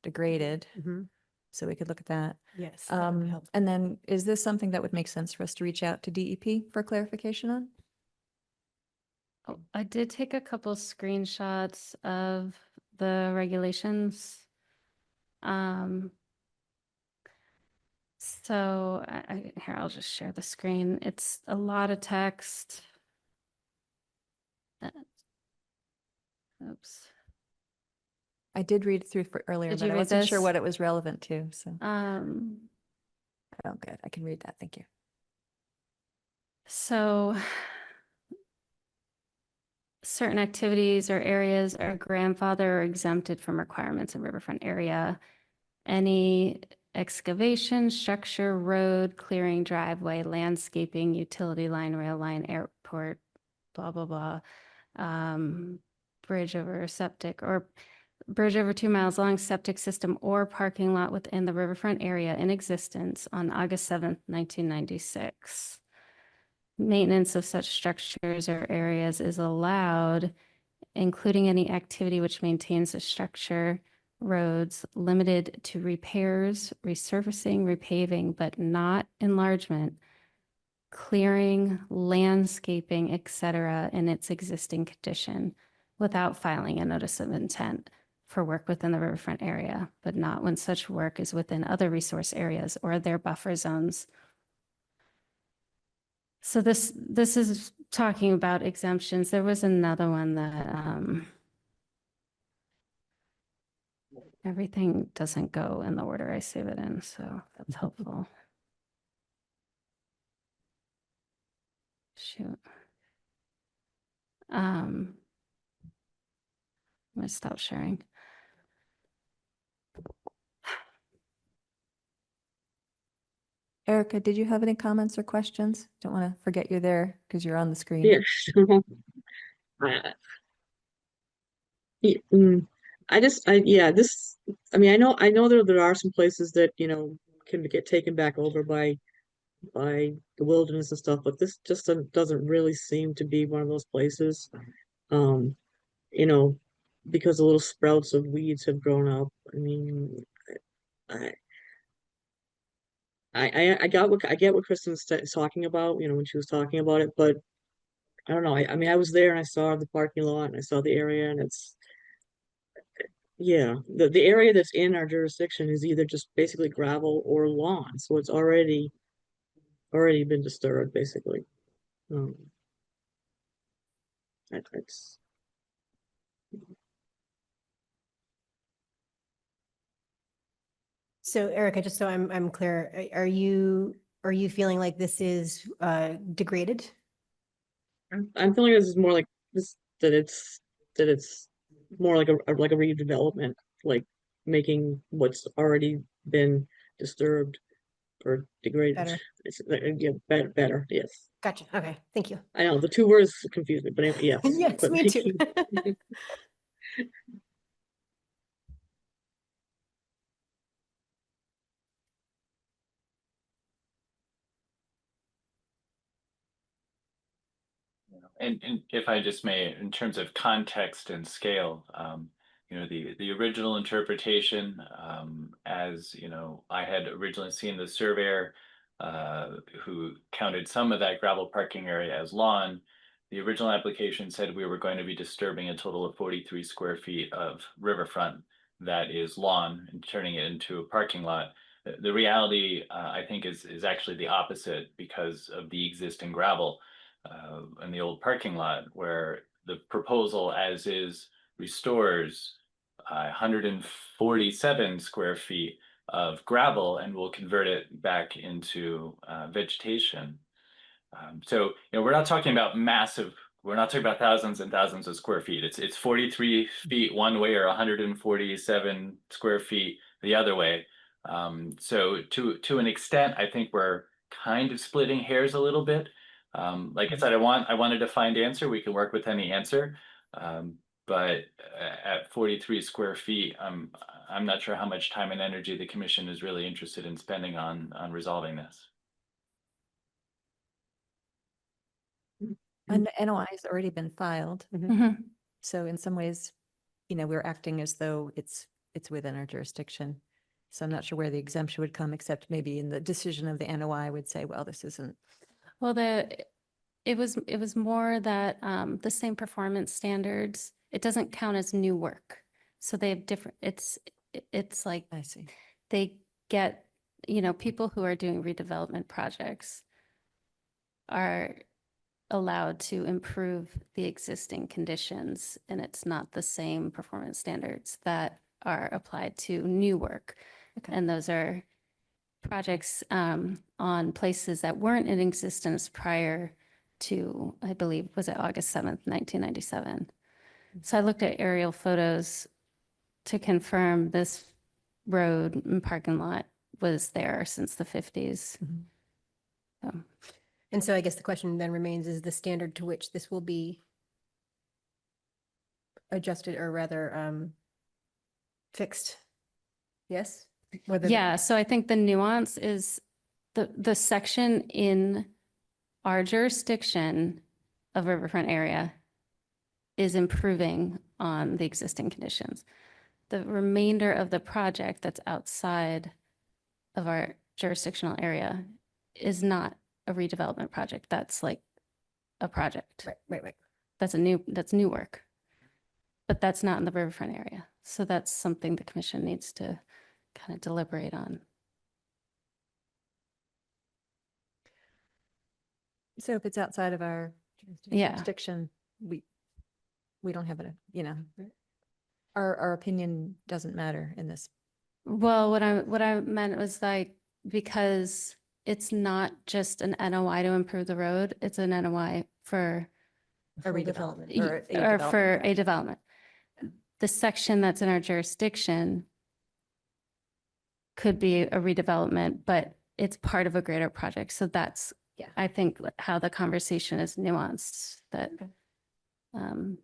degraded. Mhm. So we could look at that. Yes. that would help. And then is this something that would make sense for us to reach out to DEP for clarification on? Oh, I did take a couple screenshots of the regulations. So here, I'll just share the screen. It's a lot of text. Oops. I did read it through for earlier, Did but you I read wasn't sure this? what it was relevant to, so. Um, Oh, good. I can read that. Thank you. So certain activities or areas are grandfathered or exempted from requirements in riverfront area. Any excavation, structure, road, clearing, driveway, landscaping, utility line, rail line, airport, blah, blah, blah. Bridge over septic or bridge over 2 miles long, septic system or parking lot within the riverfront area in existence on August 7th, 1996. Maintenance of such structures or areas is allowed, including any activity which maintains the structure, roads, limited to repairs, resurfacing, repaving, but not enlargement, clearing, landscaping, etc., in its existing condition without filing a notice of intent for work within the riverfront area, but not when such work is within other resource areas or their buffer zones. So this is talking about exemptions. There was another one that everything doesn't go in the order I save it in, so that's helpful. Shoot. I'm gonna stop sharing. Erica, did you have any comments or questions? Don't want to forget you're there because you're on the screen. Yeah. Uh, this, I mean, I know there are some places that, you know, can get taken back over by the wilderness and stuff, but this just doesn't really seem to be one of those places. You know, because the little sprouts of weeds have grown up. I mean, I I get what Kristen's talking about, you know, when she was talking about it, but I don't know. I mean, I was there and I saw the parking lot and I saw the area, and it's, yeah, the area that's in our jurisdiction is either just basically gravel or lawn, so it's already been disturbed basically. Um, it's So Erica, just so I'm clear, are you feeling like this is degraded? I'm feeling this is more like this, that it's more like a redevelopment, like making what's already been disturbed or degraded. Better. It's yeah, better, yes. Gotcha. Okay. Thank you. I know the two words confuse me, but yes. Yes, but me too. And if I just may, in terms of context and scale, you know, the original interpretation, as you know, I had originally seen the surveyor who counted some of that gravel parking area as lawn. The original application said we were going to be disturbing a total of 43 square feet of riverfront that is lawn and turning it into a parking lot. The reality, I think, is actually the opposite because of the existing gravel in the old parking lot, where the proposal as is restores 147 square feet of gravel and will convert it back into vegetation. So, you know, we're not talking about massive, we're not talking about thousands and thousands of square feet. It's 43 feet one way or 147 square feet the other way. So to an extent, I think we're kind of splitting hairs a little bit. Like I said, I wanted to find answer. We can work with any answer. But at 43 square feet, I'm not sure how much time and energy the commission is really interested in spending on resolving this. An NOI has already been filed. Mhm. So in some ways, we're acting as though it's within our jurisdiction. So I'm not sure where the exemption would come, except maybe in the decision of the NOI would say, well, this isn't. Well, it was more that the same performance standards, it doesn't count as new work. So they have different, it's like I see. they get, people who are doing redevelopment projects are allowed to improve the existing conditions, and it's not the same performance standards that are applied to new work. Okay. And those are projects on places that weren't in existence prior to, I believe, was it August 7th, 1997. So I looked at aerial photos to confirm this road and parking lot was there since the 50s. Mhm. So, And so I guess the question then remains, is the standard to which this will be adjusted, or rather fixed? Yes? Whether the- yeah, so I think the nuance is the section in our jurisdiction of riverfront area is improving on the existing conditions. The remainder of the project that's outside of our jurisdictional area is not a redevelopment project. That's like a project. Right. That's new work. But that's not in the riverfront area. So that's something the commission needs to kind of deliberate on. So if it's outside of our Yeah. jurisdiction, we don't have it, our opinion doesn't matter in this. Well, what I meant was like, because it's not just an NOI to improve the road, it's an NOI for A full redevelopment y- or a or development for a project. development. The section that's in our jurisdiction could be a redevelopment, but it's part of a greater project. So that's, Yeah. I think, how the conversation is nuanced, that, Okay.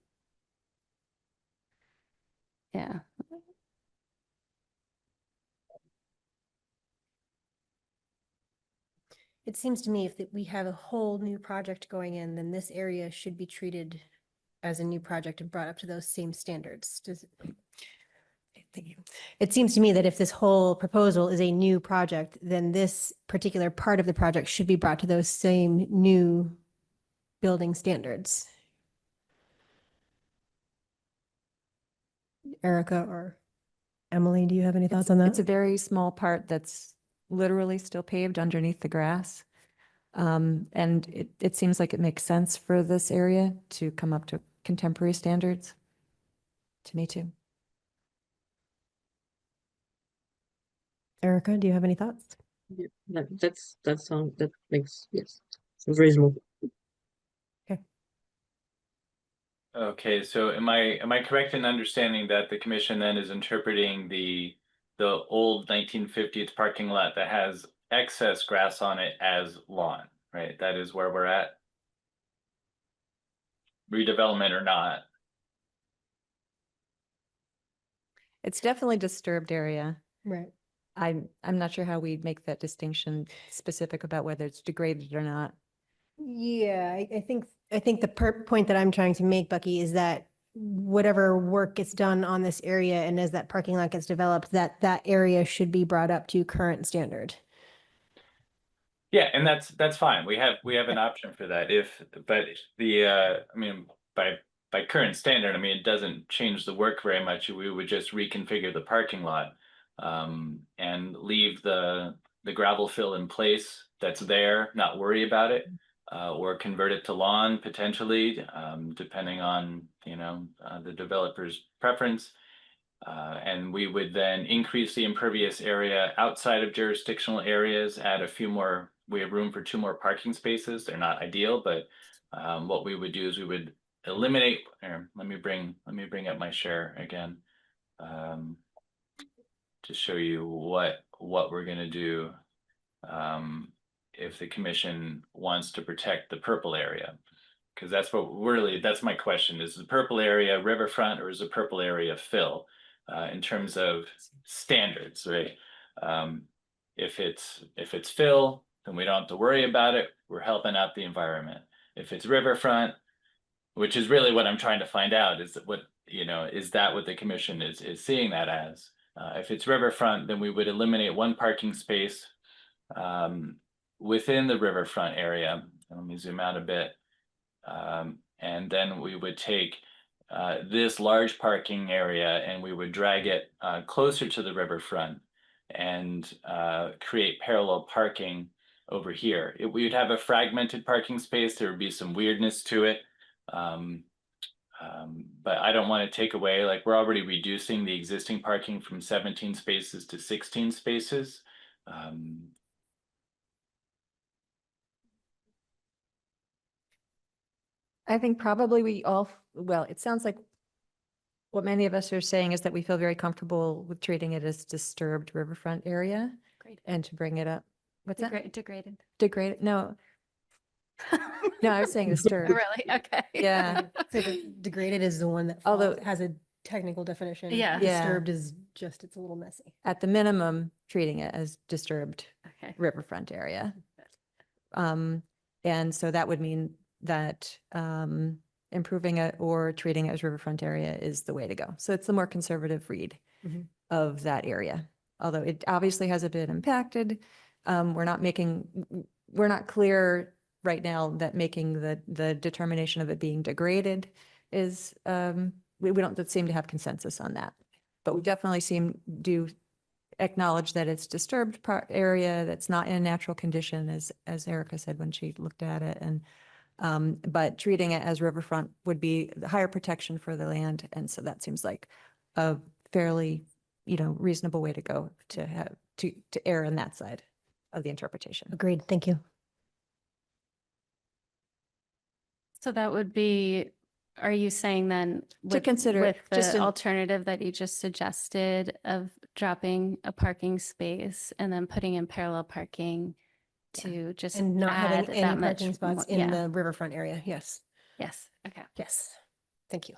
yeah. It seems to me if we have a whole new project going in, then this area should be treated as a new project and brought up to those same standards. Thank you. It seems to me that if this whole proposal is a new project, then this particular part of the project should be brought to those same new building standards. Erica or Emily, do you have any thoughts on It's a that? very small part that's literally still paved underneath the grass. And it seems like it makes sense for this area to come up to contemporary standards. To me too. Erica, do you have any thoughts? Yeah, that makes, yes, sounds reasonable. Okay, so am I correct in understanding that the commission then is interpreting the old 1950s parking lot that has excess grass on it as lawn, right? That is where we're at? Redevelopment or not? It's definitely disturbed area. Right. I'm not sure how we'd make that distinction specific about whether it's degraded or not. Yeah, I think the point that I'm trying to make, Bucky, is that whatever work gets done on this area and as that parking lot gets developed, that area should be brought up to current standard. Yeah, and that's fine. We have an option for that but the I mean, by current standard, I mean, it doesn't change the work very much. We would just reconfigure the parking lot and leave the gravel fill in place that's there, not worry about it, or convert it to lawn potentially, depending on, the developer's preference. And we would then increase the impervious area outside of jurisdictional areas, add a few more, we have room for 2 more parking spaces. They're not ideal, but what we would do is we would eliminate, here, let me bring up my share again. To show you what we're gonna do if the commission wants to protect the purple area. Because that's my question, is the purple area riverfront or is the purple area fill? In terms of standards, right? If it's fill, then we don't have to worry about it. We're helping out the environment. If it's riverfront, which is really what I'm trying to find out, is that what, is that what the commission is seeing that as? If it's riverfront, then we would eliminate one parking space within the riverfront area. Let me zoom out a bit. And then we would take this large parking area and we would drag it closer to the riverfront and create parallel parking over here. We would have a fragmented parking space. There would be some weirdness to it. But I don't want to take away, like, we're already reducing the existing parking from 17 spaces to 16 spaces. I think probably well, it sounds like what many of us are saying is that we feel very comfortable with treating it as disturbed riverfront area Great. and to bring it up. What's that? Degraded. Degraded? No. No, I was saying disturbed. Really? Okay. Yeah. So the degraded is the one that Although- has a technical definition. Yeah. Yeah. Disturbed is just, it's a little messy. At the minimum, treating it as disturbed Okay. riverfront area. And so that would mean that improving it or treating it as riverfront area is the way to go. So it's the more conservative read Mhm. of that area. Although it obviously hasn't been impacted. We're not clear right now that making the determination of it being degraded is, we don't seem to have consensus on that. But we definitely do acknowledge that it's disturbed area that's not in a natural condition, as Erica said when she looked at it. And but treating it as riverfront would be the higher protection for the land. And so that seems like a fairly, reasonable way to go to have to err on that side of the interpretation. Agreed. Thank you. So that would be, are you saying then consider it with just the an- alternative that you just suggested of dropping a parking space and then putting in parallel parking to just And not having add any that much parking spots more- in yeah. the riverfront area. Yes. Yes. Okay. Yes. Thank you.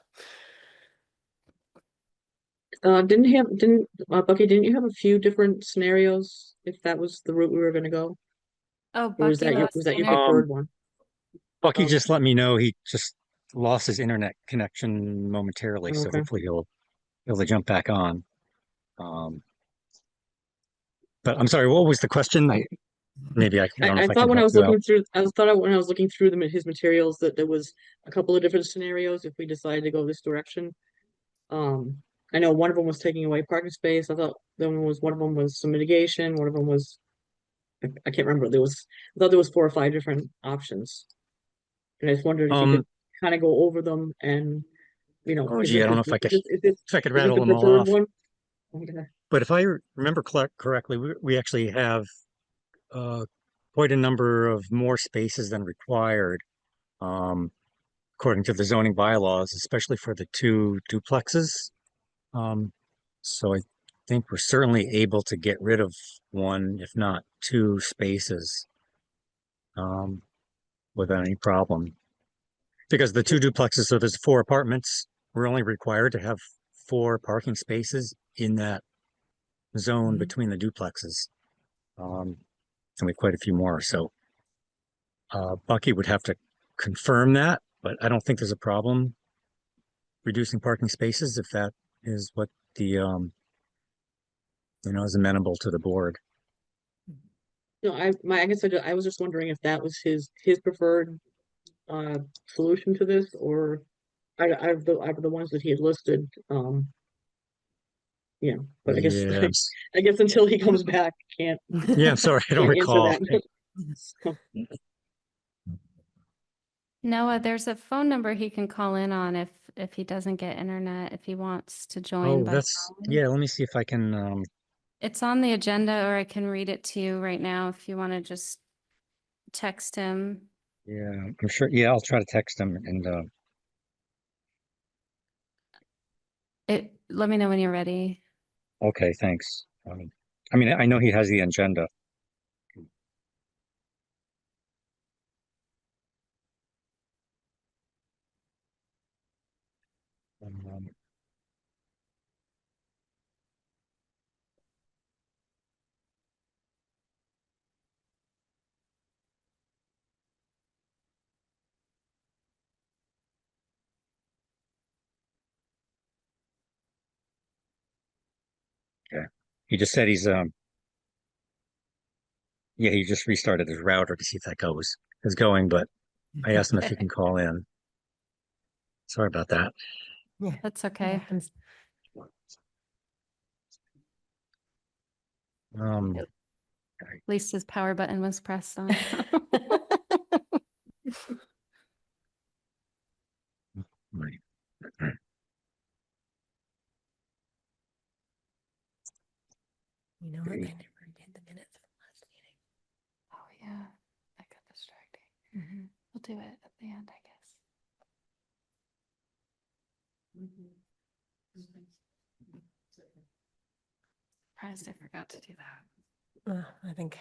Bucky, didn't you have a few different scenarios if that was the route we were gonna go? Oh, Or was Bucky that your was inter- preferred one? Bucky Oh. just let me know he just lost his internet connection momentarily, so Okay. hopefully he'll be able to jump back on. But I'm sorry, what was the question? I don't know I if I thought can when I help was you out. looking through, when I was looking through his materials that there was a couple of different scenarios if we decided to go this direction. I know one of them was taking away parking space. I thought one of them was some mitigation. One of them was, I can't remember. I thought there was 4 or 5 different options. And I just wondered if you could kind of go over them and, Oh, is gee, I don't know this- if I could, is this if I could is this rattle the them all preferred off. one? Okay. But if I remember correctly, we actually have quite a number of more spaces than required, according to the zoning bylaws, especially for the 2 duplexes. So I think we're certainly able to get rid of 1, if not 2 spaces, without any problem. Because the 2 duplexes, so there's 4 apartments, we're only required to have 4 parking spaces in that zone between the duplexes. And we have quite a few more. So Bucky would have to confirm that, but I don't think there's a problem reducing parking spaces if that is what the is amenable to the board. No, I guess I was just wondering if that was his preferred solution to this, or out of the ones that he had listed. Yeah, but I guess Yeah. I guess until he comes back, can't Yeah, I'm sorry, I don't can't answer recall. that. So, Noah, there's a phone number he can call in on if he doesn't get internet, if he wants to join Oh, by that's, phone. yeah, let me see if I can, It's on the agenda, or I can read it to you right now if you want to just text him. yeah, I'm sure, yeah, I'll try to text him and, Let me know when you're ready. okay, thanks. I mean, I know he has the agenda. Um, He just said yeah, he just restarted his router to see if that is going, but I asked him if he can call in. Sorry about that. Yeah. That's that okay. happens. Um, At least his power button was pressed on. right. You know what? I never did the minutes from last meeting. Oh, yeah. I got distracted. We'll do it at the end, I guess. Surprised I forgot to do that. I think.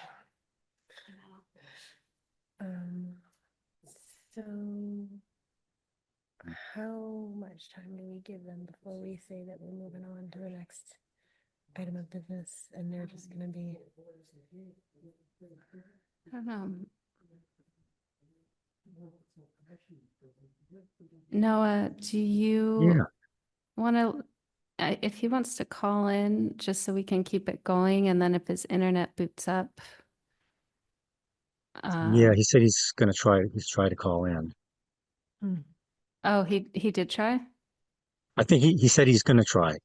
So how much time do we give them before we say that we're moving on to the next item of business and they're just gonna be? I don't know. Noah, do you Yeah. want to, if he wants to call in, just so we can keep it going, and then if his internet boots up. Yeah, he said he's gonna try to call in. Oh, he did try? I think he said he's gonna try.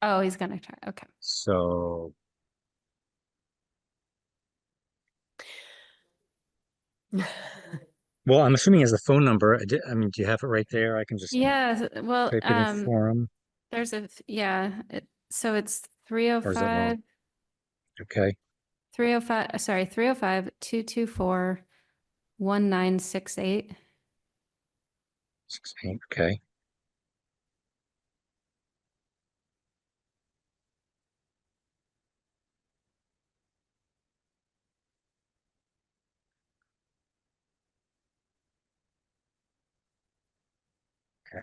Oh, he's gonna try. Okay. So well, I'm assuming he has the phone number. I mean, do you have it right there? I can just Yeah, well, type it in for him, there's so it's or is it wrong? 305, Okay. 305, sorry, 305 224 1968. 16. Okay. Okay.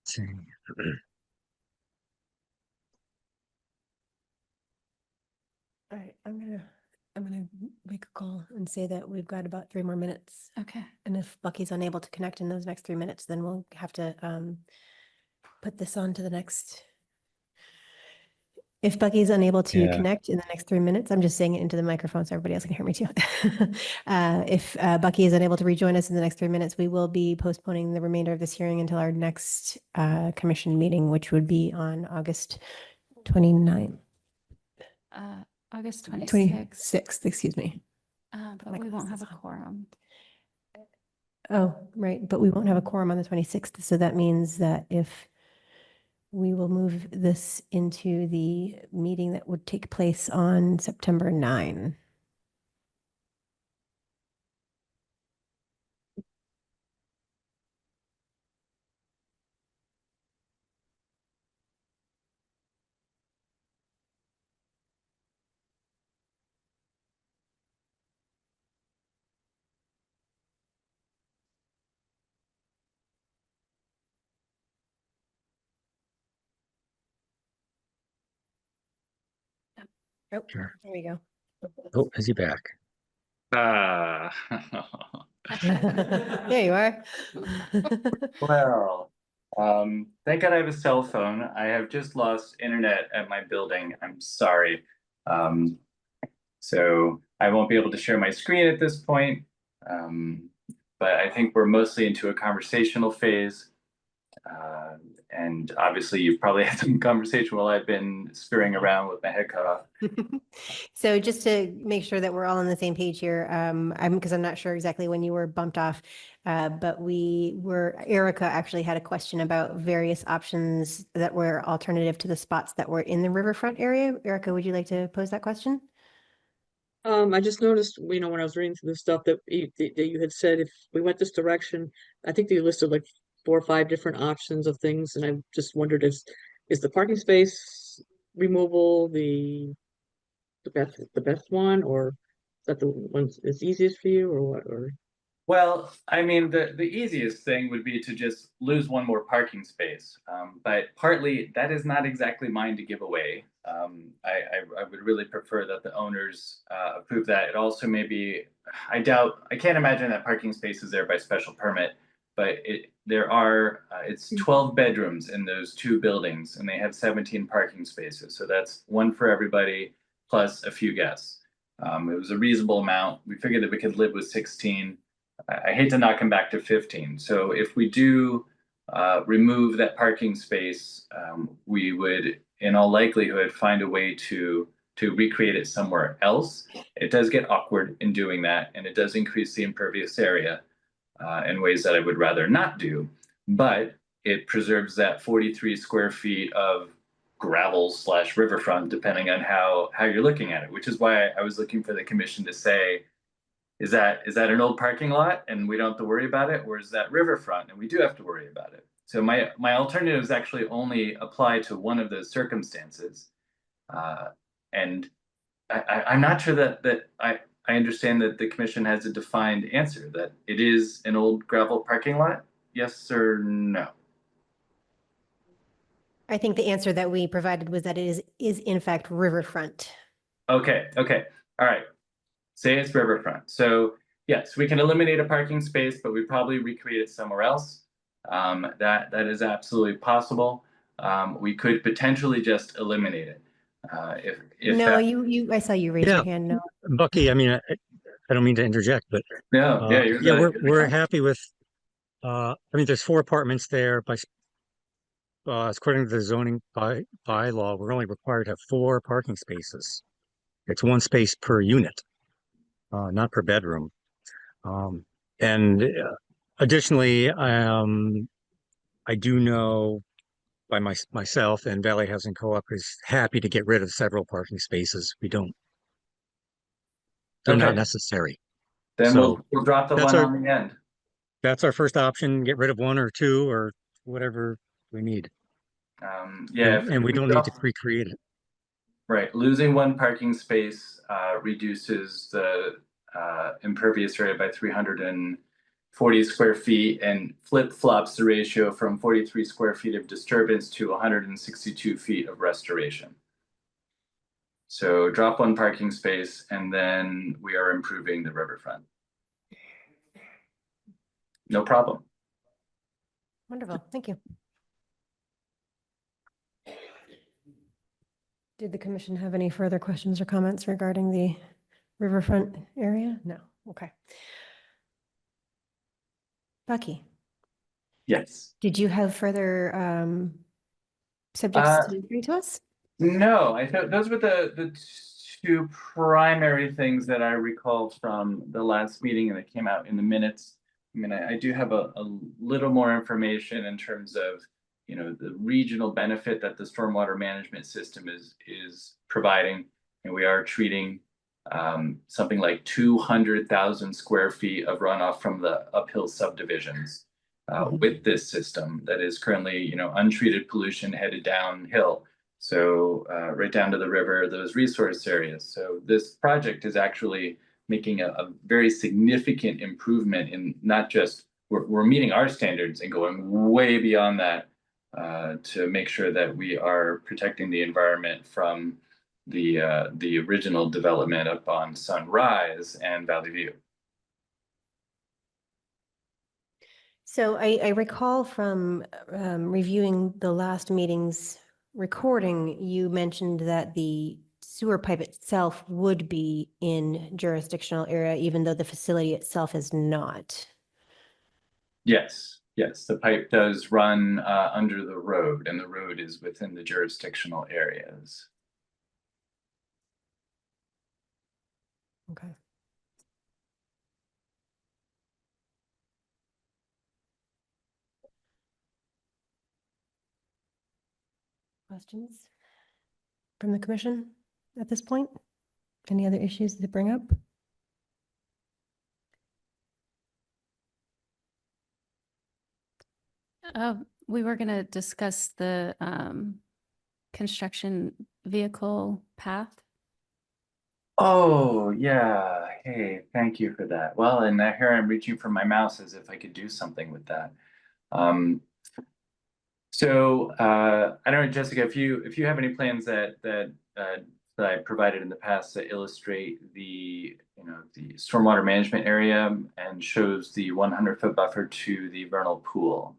Let's see. All right, I'm gonna make a call and say that we've got about 3 more minutes. Okay. And if Bucky's unable to connect in those next 3 minutes, then we'll have to put this on to the next. If Bucky's unable to Yeah. connect in the next 3 minutes, I'm just saying it into the microphone so everybody else can hear me too. If Bucky is unable to rejoin us in the next 3 minutes, we will be postponing the remainder of this hearing until our next commission meeting, which would be on August 29th, August 26th. 26th, excuse me. But we won't have a quorum. Oh, right, but we won't have a quorum on the 26th, so that means that if we will move this into the meeting that would take place on September 9. Oh, Sure. there we go. Oh, is he back? Ah. There you are. Well, thank God I have a cell phone. I have just lost internet at my building. I'm sorry. So I won't be able to share my screen at this point. But I think we're mostly into a conversational phase. And obviously you've probably had some conversation while I've been scurrying around with my head cut off. So just to make sure that we're all on the same page here, because I'm not sure exactly when you were bumped off, but Erica actually had a question about various options that were alternative to the spots that were in the riverfront area. Erica, would you like to pose that question? I just noticed, when I was reading through the stuff that you had said, if we went this direction, I think you listed like 4 or 5 different options of things, and I just wondered, is the parking space removal the best one, or is that the one that's easiest for you, or what, or? Well, I mean, the easiest thing would be to just lose one more parking space. But partly that is not exactly mine to give away. I would really prefer that the owners approve that. It also may be, I can't imagine that parking space is there by special permit, but it's 12 bedrooms in those two buildings and they have 17 parking spaces. So that's one for everybody plus a few guests. It was a reasonable amount. We figured that we could live with 16. I hate to knock him back to 15. So if we do remove that parking space, we would, in all likelihood, find a way to recreate it somewhere else. It does get awkward in doing that, and it does increase the impervious area in ways that I would rather not do. But it preserves that 43 square feet of gravel / riverfront, depending on how you're looking at it. Which is why I was looking for the commission to say, is that an old parking lot and we don't have to worry about it, or is that riverfront and we do have to worry about it? So my alternatives actually only apply to one of those circumstances, and I'm not sure that I understand that the commission has a defined answer that it is an old gravel parking lot. Yes or no? I think the answer that we provided was that it is in fact riverfront. Okay. All right. Say it's riverfront. So yes, we can eliminate a parking space, but we probably recreate it somewhere else. That is absolutely possible. We could potentially just eliminate it. If No, that, I saw you raise Yeah. your hand. No. Bucky, I mean, I don't mean to interject, but no, yeah, you're yeah, the- we're happy with. I mean, there's 4 apartments there. According to the zoning bylaw, we're only required to have 4 parking spaces. It's 1 space per unit, not per bedroom. And additionally, I do know by myself and Valley Housing Co-op is happy to get rid of several parking spaces. They're not Okay. necessary. Then So we'll drop the that's one our- on the end. That's our first option, get rid of 1 or 2 or whatever we need. Yeah, And we don't need to recreate it. Right, losing 1 parking space reduces the impervious area by 340 square feet and flip-flops the ratio from 43 square feet of disturbance to 162 feet of restoration. So drop 1 parking space and then we are improving the riverfront. No problem. Wonderful. Thank you. Did the commission have any further questions or comments regarding the riverfront area? No. Okay. Bucky, Yes. did you have further subjects to bring to us? No, I thought those were the 2 primary things that I recall from the last meeting and that came out in the minutes. I mean, I do have a little more information in terms of, the regional benefit that the stormwater management system is providing. And we are treating something like 200,000 square feet of runoff from the uphill subdivisions with this system that is currently, untreated pollution headed downhill. So right down to the river, those resource areas. So this project is actually making a very significant improvement in not just, we're meeting our standards and going way beyond that to make sure that we are protecting the environment from the original development up on Sunrise and Valley View. So I recall from reviewing the last meeting's recording, you mentioned that the sewer pipe itself would be in jurisdictional area, even though the facility itself is not. Yes, the pipe does run under the road and the road is within the jurisdictional areas. Okay. Questions from the commission at this point? Any other issues to bring up? We were going to discuss the construction vehicle path. Oh, yeah. Hey, thank you for that. Well, and here I'm reaching for my mouse as if I could do something with that. I don't know, Jessica, if you have any plans that I provided in the past that illustrate the the stormwater management area and shows the 100-foot buffer to the vernal pool.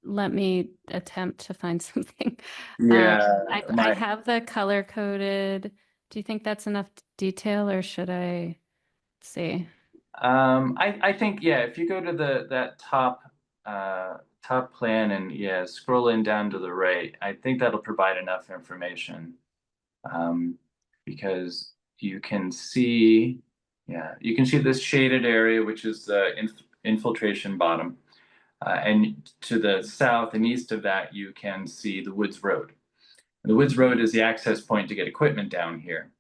Let me attempt to find something. Yeah, I have the color coded. Do you think that's enough detail, or should I see? I think, yeah, if you go to that top plan and yeah, scroll in down to the right, I think that'll provide enough information. Because you can see, yeah, you can see this shaded area, which is the infiltration bottom. And to the south and east of that, you can see the Woods Road. And the Woods Road is the access point to get equipment down here.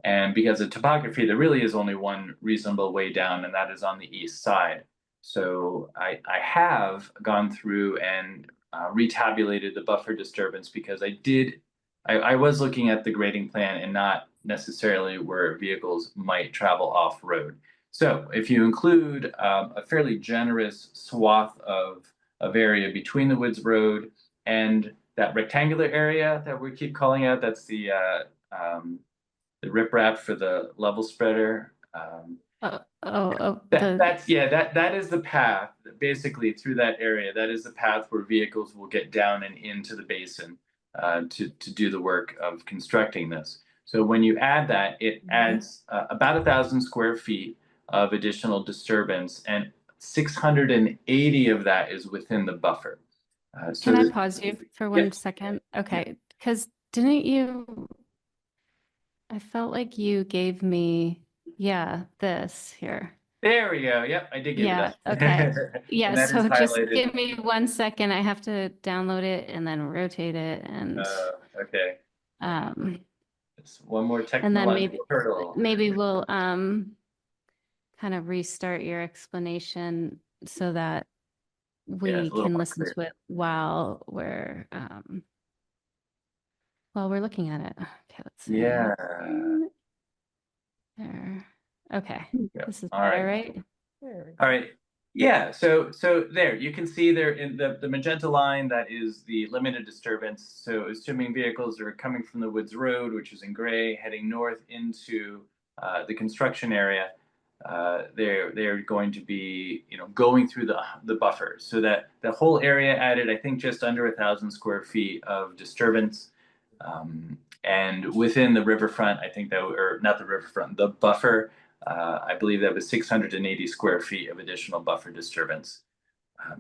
And because of topography, there really is only one reasonable way down, and that is on the east side. So I have gone through and retabulated the buffer disturbance because I was looking at the grading plan and not necessarily where vehicles might travel off-road. So if you include a fairly generous swath of area between the Woods Road and that rectangular area that we keep calling out, that's the riprap for the level spreader. That is the path basically through that area. That is the path where vehicles will get down and into the basin to do the work of constructing this. So when you add that, it adds about 1,000 square feet of additional disturbance, and 680 of that is within the buffer. Can I pause you for one second? Okay, because didn't you? I felt like you gave me, this here. There we go. Yep, I did give you that. Okay. And that So is just highlighted. give me 1 second. I have to download it and then rotate it and Okay. Just one more and technological then hurdle. maybe we'll kind of restart your explanation so that we can listen to it while we're looking at it. Okay, let's see. Yeah. There. Okay. Yep. This is All better, right. right? All right. Yeah, so there you can see there in the magenta line, that is the limited disturbance. So assuming vehicles are coming from the Woods Road, which is in gray, heading north into the construction area, they're going to be going through the buffer. So that the whole area added, I think, just under 1,000 square feet of disturbance. And within the riverfront, I think that, or not the riverfront, the buffer, I believe that was 680 square feet of additional buffer disturbance.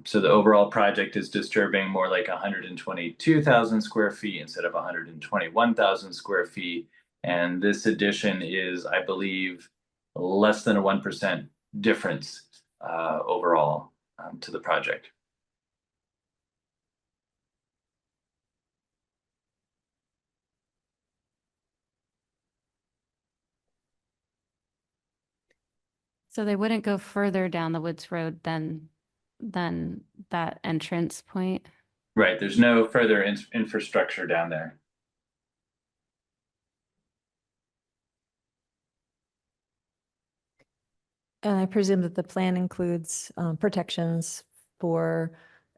So the overall project is disturbing more like 122,000 square feet instead of 121,000 square feet. And this addition is, I believe, less than a 1% difference overall to the project. So they wouldn't go further down the Woods Road than that entrance point. Right. There's no further infrastructure down there. And I presume that the plan includes protections for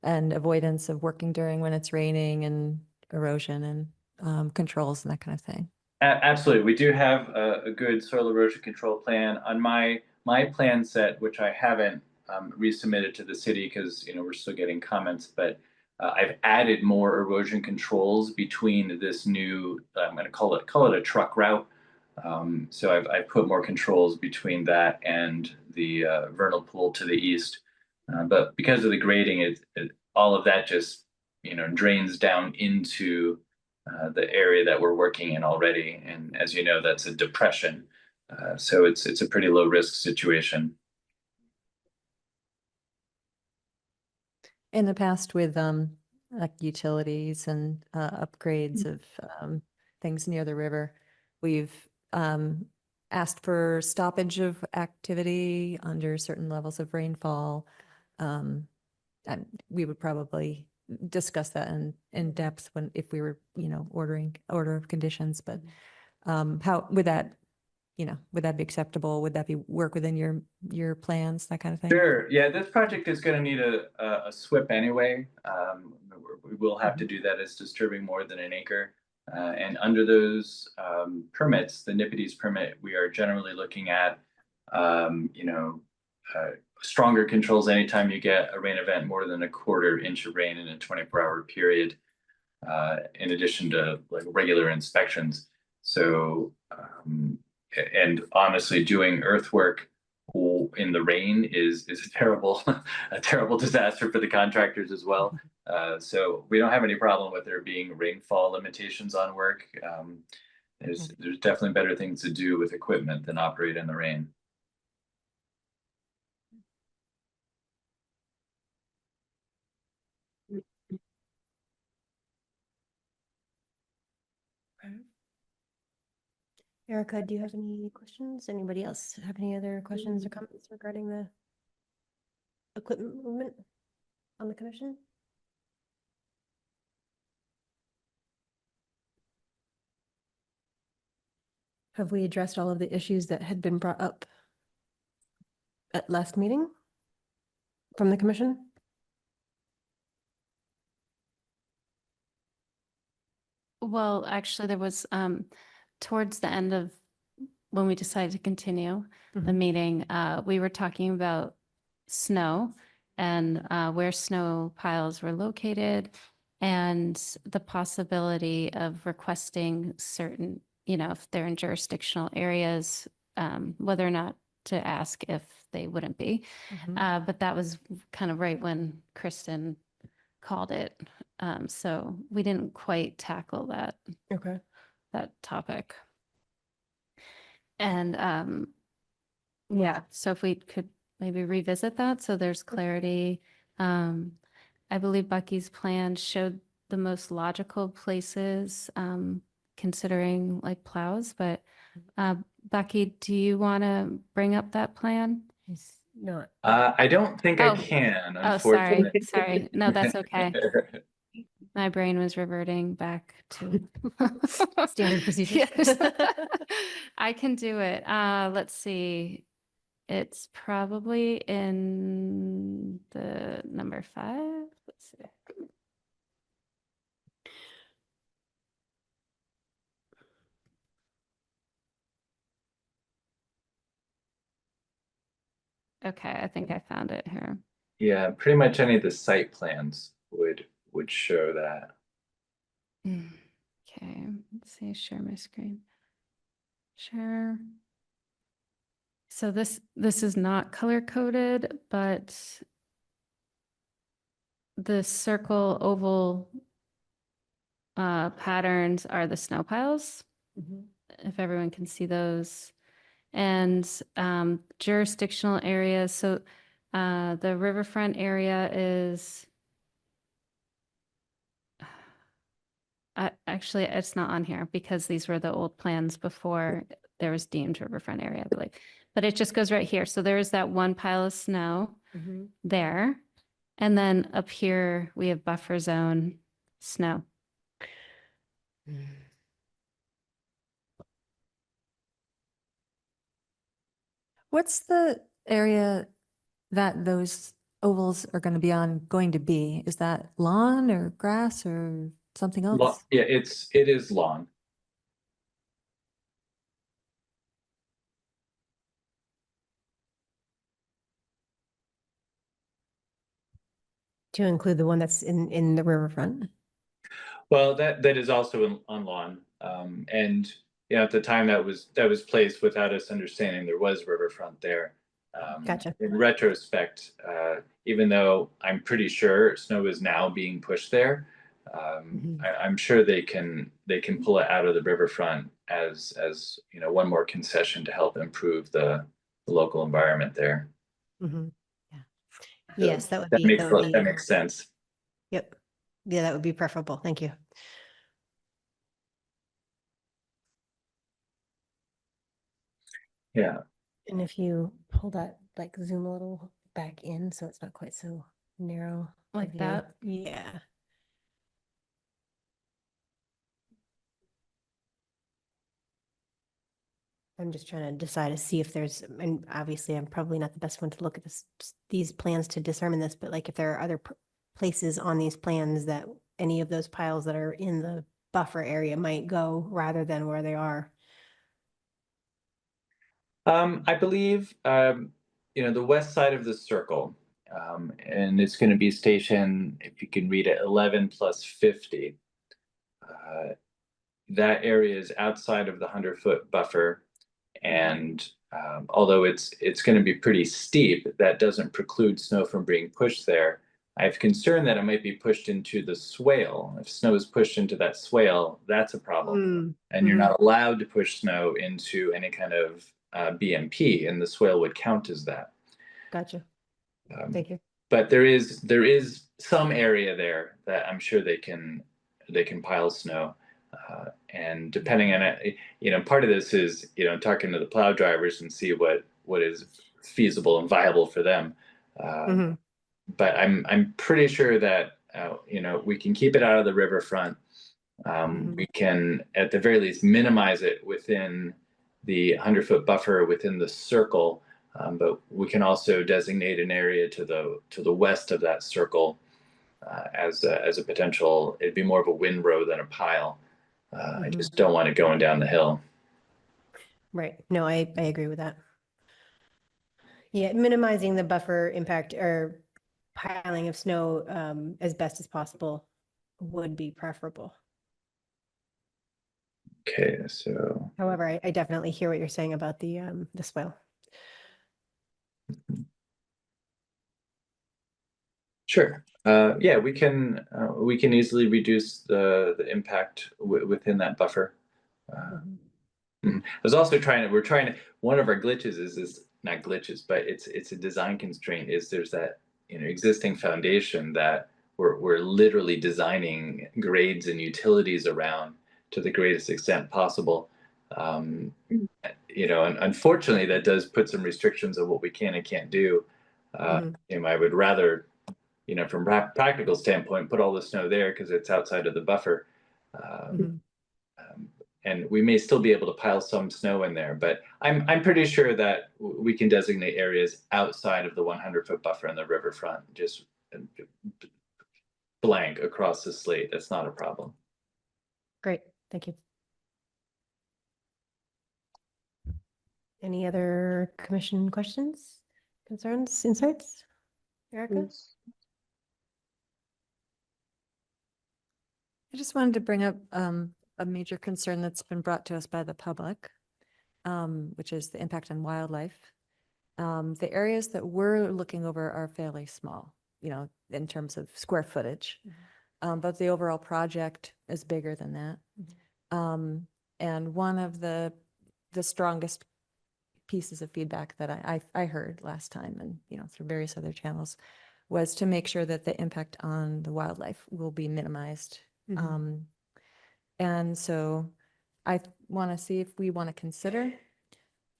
and avoidance of working during when it's raining and erosion and controls and that kind of thing. Absolutely. We do have a good soil erosion control plan on my plan set, which I haven't resubmitted to the city because we're still getting comments, but I've added more erosion controls between this new, I'm going to call it a truck route. So I've put more controls between that and the vernal pool to the east. But because of the grading, all of that just drains down into the area that we're working in already. And as you know, that's a depression. So it's a pretty low risk situation. In the past with like utilities and upgrades of things near the river, we've asked for stoppage of activity under certain levels of rainfall. And we would probably discuss that in depth when, if we were, ordering order of conditions, but how would that, would that be acceptable? Would that be work within your plans, that kind of thing? Sure. Yeah, this project is going to need a SWIP anyway. We will have to do that. It's disturbing more than an acre. And under those permits, the NIPIDs permit, we are generally looking at, stronger controls anytime you get a rain event more than a 1/4 inch of rain in a 24-hour period, in addition to like regular inspections. So, and honestly, doing earthwork in the rain is a terrible disaster for the contractors as well. So we don't have any problem with there being rainfall limitations on work. There's definitely better things to do with equipment than operate in the rain. Erica, do you have any questions? Anybody else have any other questions or comments regarding the equipment movement on the commission? Have we addressed all of the issues that had been brought up at last meeting from the commission? Well, actually, there was towards the end of when we decided to continue the meeting, we were talking about snow and where snow piles were located and the possibility of requesting certain, if they're in jurisdictional areas, whether or not to ask if they wouldn't be. But that was kind of right when Kristen called it. So we didn't quite tackle that. Okay. That topic. And yeah, so if we could maybe revisit that so there's clarity. I believe Bucky's plan showed the most logical places considering like plows, but Bucky, do you want to bring up that plan? He's not. I don't think I Oh. can, Oh, sorry, unfortunately. sorry. No, that's okay. My brain was reverting back to Standard procedures. Yes. I can do it. Let's see. It's probably in the number 5. Let's see. Okay, I think I found it here. Yeah, pretty much any of the site plans would show that. Okay, let's see, share my screen. Share. So this is not color coded, but the circle oval patterns are the snow piles. If everyone can see those. And jurisdictional areas. So the riverfront area is actually, it's not on here because these were the old plans before there was deemed riverfront area, I believe. But it just goes right here. So there's that one pile of snow there. And then up here, we have buffer zone snow. What's the area that those ovals are going to be on going to be? Is that lawn or grass or something else? Yeah, it is lawn. To include the one that's in the riverfront. Well, that is also on lawn. And at the time that was placed without us understanding there was riverfront there. Gotcha. In retrospect, even though I'm pretty sure snow is now being pushed there, I'm sure they can pull it out of the riverfront as one more concession to help improve the local environment there. Yes, that would That be. makes sense. Yep. Yeah, that would be preferable. Thank you. Yeah. And if you pull that, like zoom a little back in, so it's not quite so narrow. Like of you. that? Yeah. I'm just trying to decide to see if there's, and obviously I'm probably not the best one to look at these plans to determine this, but like if there are other places on these plans that any of those piles that are in the buffer area might go rather than where they are. I believe, the west side of the circle, and it's going to be station, if you can read it, 11 plus 50. That area is outside of the 100-foot buffer. And although it's going to be pretty steep, that doesn't preclude snow from being pushed there. I have concern that it might be pushed into the swale. If snow is pushed into that swale, that's a problem. And you're not allowed to push snow into any kind of BMP, and the swale would count as that. Gotcha. Thank you. But there is some area there that I'm sure they can pile snow. And depending on it, part of this is, talking to the plow drivers and see what is feasible and viable for them. But I'm pretty sure that, we can keep it out of the riverfront. We can, at the very least, minimize it within the 100-foot buffer within the circle. But we can also designate an area to the west of that circle as a potential. It'd be more of a windrow than a pile. I just don't want it going down the hill. Right. No, I agree with that. Yeah, minimizing the buffer impact or piling of snow as best as possible would be preferable. Okay, so. However, I definitely hear what you're saying about the swale. Sure. Yeah, we can easily reduce the impact within that buffer. I was also one of our glitches is not glitches, but it's a design constraint, is there's that existing foundation that we're literally designing grades and utilities around to the greatest extent possible. And unfortunately that does put some restrictions on what we can and can't do. I would rather, from a practical standpoint, put all the snow there because it's outside of the buffer. And we may still be able to pile some snow in there, but I'm pretty sure that we can designate areas outside of the 100-foot buffer in the riverfront, just blank across the slate. That's not a problem. Great, thank you. Any other commission questions, concerns, insights? Erica? I just wanted to bring up a major concern that's been brought to us by the public, which is the impact on wildlife. The areas that we're looking over are fairly small, in terms of square footage, but the overall project is bigger than that. And one of the strongest pieces of feedback that I heard last time, and through various other channels, was to make sure that the impact on the wildlife will be minimized. And so I want to see if we want to consider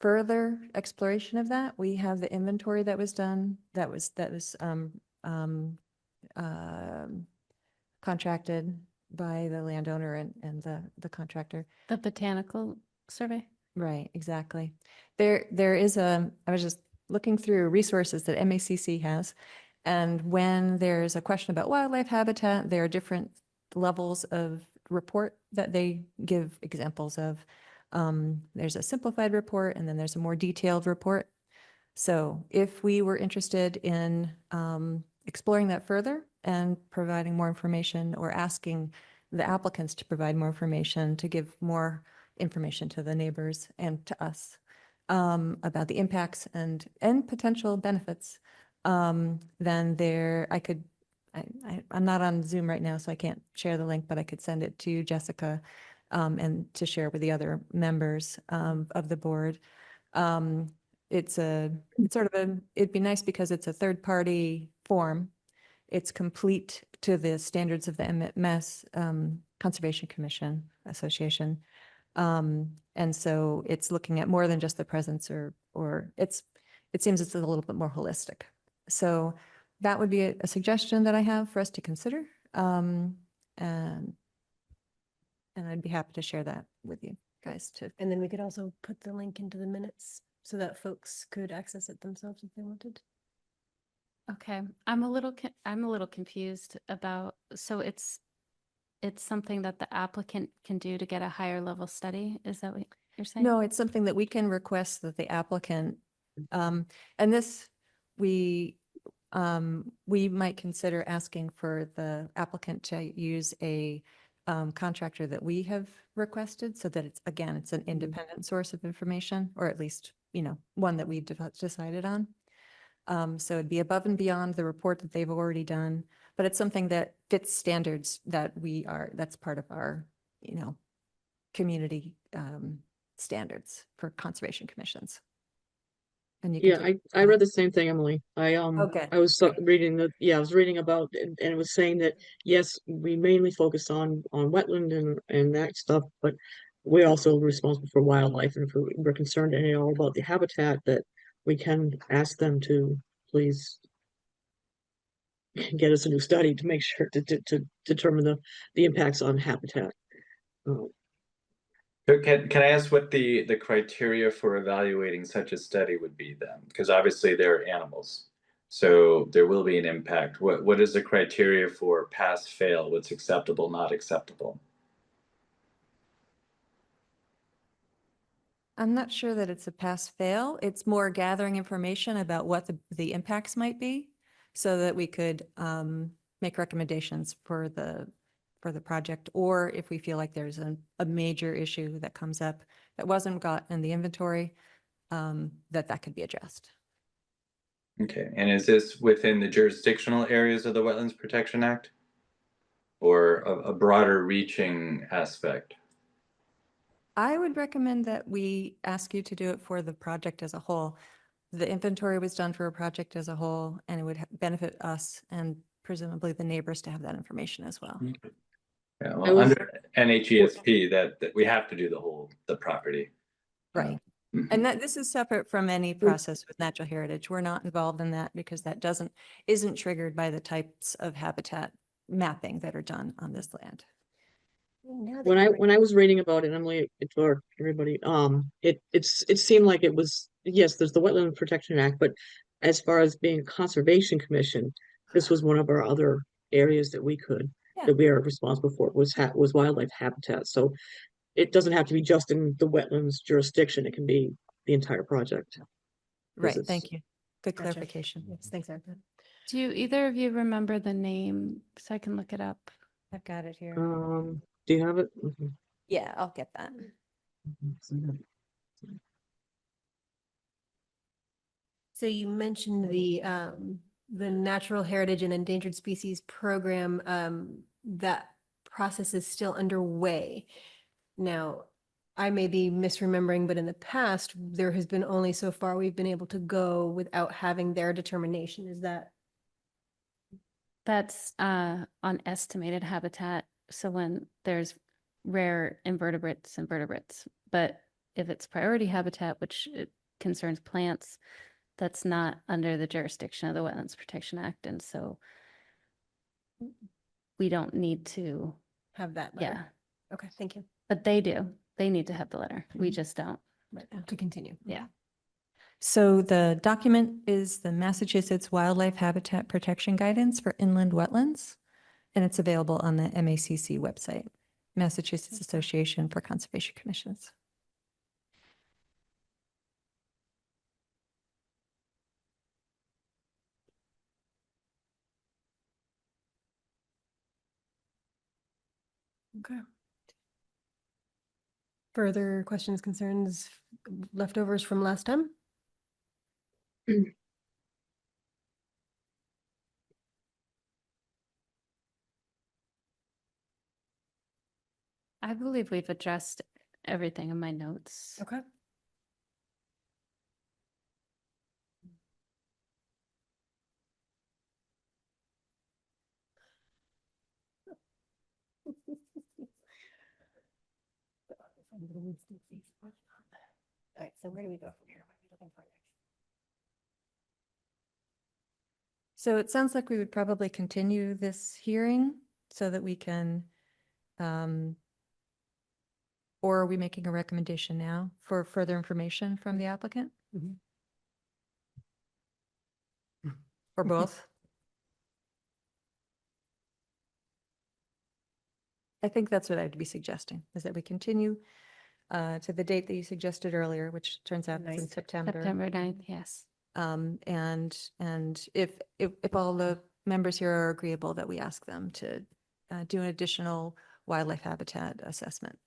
further exploration of that. We have the inventory that was done, that was contracted by the landowner and the contractor. The botanical survey? Right, exactly. I was just looking through resources that MACC has, and when there's a question about wildlife habitat, there are different levels of report that they give examples of. There's a simplified report, and then there's a more detailed report. So if we were interested in exploring that further and providing more information, or asking the applicants to provide more information, to give more information to the neighbors and to us about the impacts and potential benefits, then I'm not on Zoom right now, so I can't share the link, but I could send it to Jessica and to share with the other members of the board. It'd be nice because it's a third-party form. It's complete to the standards of the MS Conservation Commission Association. And so it's looking at more than just the presence, or it seems it's a little bit more holistic. So that would be a suggestion that I have for us to consider. And I'd be happy to share that with you. guys to, And then we could also put the link into the minutes so that folks could access it themselves if they wanted. Okay, I'm a little confused about, so it's something that the applicant can do to get a higher level study? Is that what you're saying? no, it's something that we can request that the applicant, and this, we might consider asking for the applicant to use a contractor that we have requested so that it's, again, it's an independent source of information, or at least, one that we decided on. So it'd be above and beyond the report that they've already done, but it's something that fits standards that that's part of our, community standards for conservation commissions. And you can Yeah, I read the same thing, Emily. Okay. I was reading I was reading about, and it was saying that, yes, we mainly focus on wetland and that stuff, but we're also responsible for wildlife, and if we're concerned any all about the habitat, that we can ask them to please get us a new study to make sure to determine the impacts on habitat. So can I ask what the criteria for evaluating such a study would be then? Because obviously they're animals, so there will be an impact. What is the criteria for pass, fail? What's acceptable, not acceptable? I'm not sure that it's a pass fail. It's more gathering information about what the impacts might be so that we could make recommendations for the project, or if we feel like there's a major issue that comes up that wasn't got in the inventory, that could be addressed. Okay, and is this within the jurisdictional areas of the Wetlands Protection Act? Or a broader reaching aspect? I would recommend that we ask you to do it for the project as a whole. The inventory was done for a project as a whole, and it would benefit us and presumably the neighbors to have that information as well. Yeah, I well, was- under NHESP, that we have to do the property. Right. Mhm. And this is separate from any process with natural heritage. We're not involved in that because that isn't triggered by the types of habitat mapping that are done on this land. Now that When you're I was reading about it, Emily, for everybody, it seemed like it was, yes, there's the Wetland Protection Act, but as far as being a conservation commission, this was one of our other areas that we Yeah. that we are responsible for, was wildlife habitat. So it doesn't have to be just in the wetlands jurisdiction, it can be the entire project. Right, it's- thank you. Good Gotcha. clarification. Yes, thanks, Erica. Do either of you remember the name so I can look it up? I've got it here. Do you have it? Mhm. Yeah, I'll get that. So you mentioned the Natural Heritage and Endangered Species Program, that process is still underway. Now, I may be misremembering, but in the past, there has been only so far we've been able to go without having their determination. Is that? That's on estimated habitat. So when there's rare invertebrates, but if it's priority habitat, which it concerns plants, that's not under the jurisdiction of the Wetlands Protection Act. And so we don't need to, Have that yeah, letter? Okay, thank you. but they do. They need to have the letter. We just don't. Right, to continue. Yeah. So the document is the Massachusetts Wildlife Habitat Protection Guidance for Inland Wetlands, and it's available on the MACC website, Massachusetts Association for Conservation Commissions. Okay. Further questions, concerns, leftovers from last time? I believe we've addressed everything in my notes. Okay. All right, so where do we go from here? What are we looking for next? So it sounds like we would probably continue this hearing so that we can Or are we making a recommendation now for further information from the applicant? Mhm. Or both? I think that's what I'd be suggesting, is that we continue to the date that you suggested earlier, which turns out it's in Ninth. September. September 9th, yes. And if all the members here are agreeable, that we ask them to do an additional wildlife habitat assessment.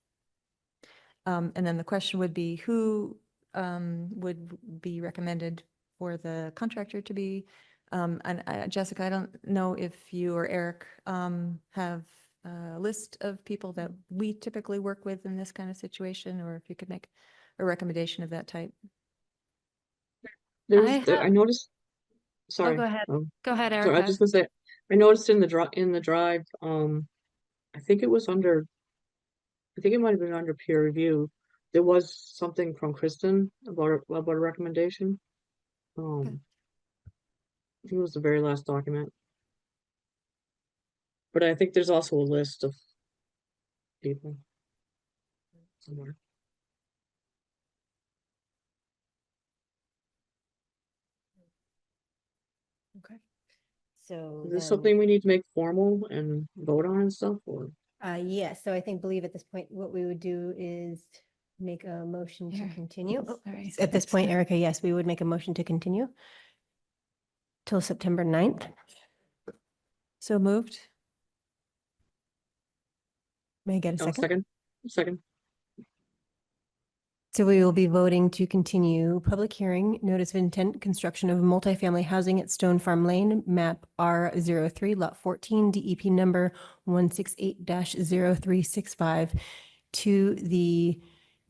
And then the question would be, who would be recommended for the contractor to be? And Jessica, I don't know if you or Eric have a list of people that we typically work with in this kind of situation, or if you could make a recommendation of that type. There I was, I have- noticed, sorry. go ahead. Go ahead, Sorry, I was Erica. just gonna say, I noticed in the drive, I think it was under, I think it might have been under peer review. There was something from Kristen about a recommendation. I think it was the very last document. But I think there's also a list of people somewhere. Okay. So Is this then, something we need to make formal and vote on and stuff, or? yes, so I believe at this point, what we would do is make a motion to Here. continue. Oh, Sorry. at this point, Erica, yes, we would make a motion to continue till September 9th. So moved? May I get a Oh, second? second. So we will be voting to continue public hearing, notice of intent, construction of multifamily housing at Stone Farm Lane, map R03, lot 14, DEP number 168-0365, to the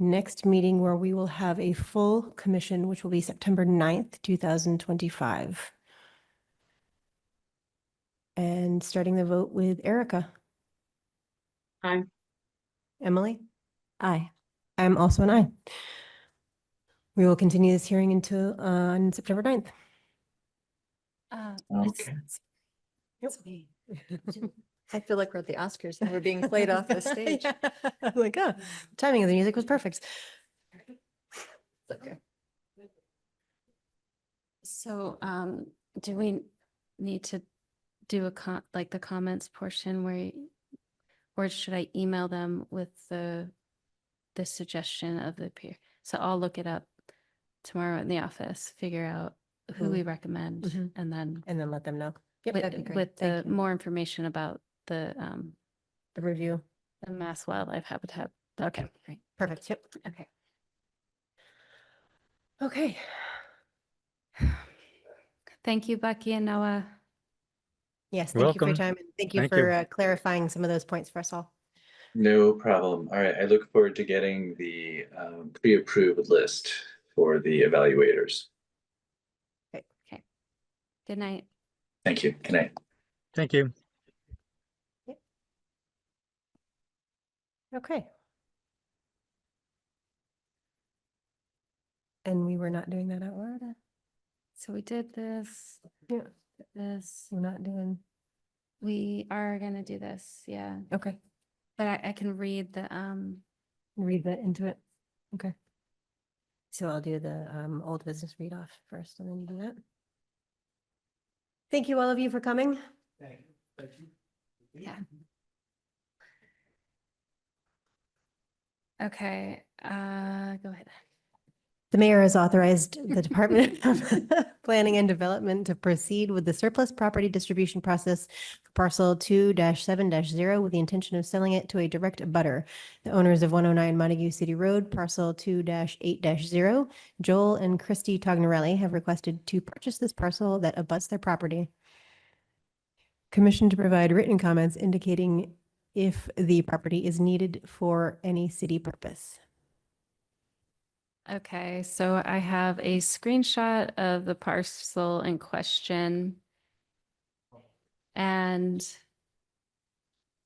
next meeting where we will have a full commission, which will be September 9th, 2025. And starting the vote with Erica. Aye. Emily? Aye. I'm also an aye. We will continue this hearing until on September 9th. Okay. I feel like we're at the Oscars and we're being played off the stage. Yeah. I'm like, oh, timing of the music was perfect. Okay. So, do we need to do like the comments portion or should I email them with the suggestion of the peer? So I'll look it up tomorrow in the office, figure out who we recommend, Mhm. and then And then let them know. Yep, with, that'd be great. with Thank the you. more information about the The review. mass wildlife habitat. Okay, great. Perfect. Yep. Okay. Okay. Thank you, Becky and Noah. Yes, You're thank you for your welcome. time. And thank you Thank for you. clarifying some of those points for us all. No problem. All right, I look forward to getting the pre-approved list for the evaluators. Okay. Good night. Thank you. Good night. Thank you. Okay. And we were not doing that out loud. So we did this. Yeah. This. We're not doing, We are gonna do this, yeah. okay. But I can read the Read that into it. Okay. So I'll do the old business read off first and then you do that. Thank you all of you for coming. Thank you. Thank you. Yeah. Okay, go ahead. The mayor has authorized the Department of Planning and Development to proceed with the surplus property distribution process for parcel 2-7-0 with the intention of selling it to a direct abutter. The owners of 109 Montague City Road, parcel 2-8-0, Joel and Christy Tognarelli, have requested to purchase this parcel that abuts their property. Commission to provide written comments indicating if the property is needed for any city purpose. Okay, so I have a screenshot of the parcel in question. And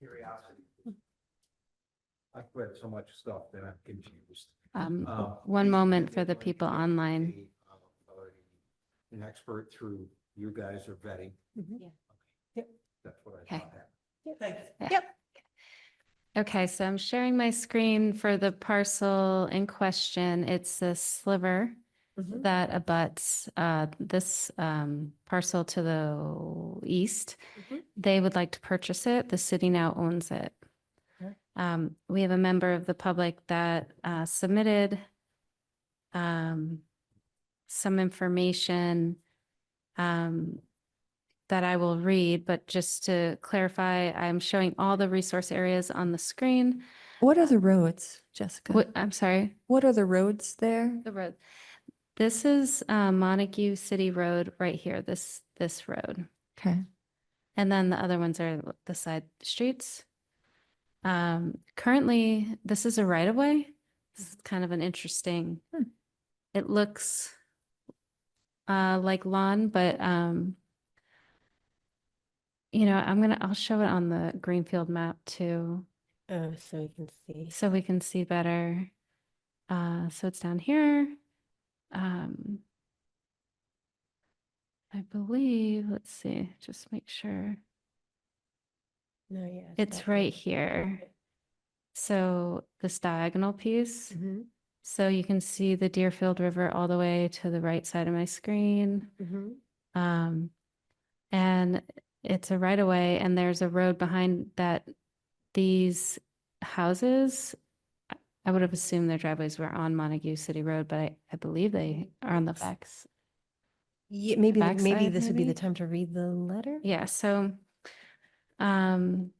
Curiosity. I've read so much stuff that I'm confused. one moment for the When you people get online. An expert through you guys are vetting. Mhm. Yeah. Yep. That's what I Okay. thought happened. Thank you. Yeah. Yep. Okay, so I'm sharing my screen for the parcel in question. It's a sliver Mhm. that abuts this parcel to the east. Mhm. They would like to purchase it. The city now owns it. Okay. We have a member of the public that submitted some information that I will read, but just to clarify, I'm showing all the resource areas on the screen. What are the roads, Jessica? I'm sorry, What are the roads there? the road. This is Montague City Road right here, this road. Okay. And then the other ones are the side streets. Currently, this is a right of way. This is kind of an interesting, it looks like lawn, but I'll show it on the Greenfield map too, Oh, so you can see. so we can see better. So it's down here. I believe, let's see, just make sure. No, yeah. It's right here. So this diagonal piece. Mm-hmm. So you can see the Deerfield River all the way to the right side of my screen. Mm-hmm. And it's a right of way, and there's a road behind that. These houses, I would have assumed their driveways were on Montague City Road, but I believe they are on the backs. Yeah, maybe Backside, this would be the maybe? time to read the letter. Yeah, so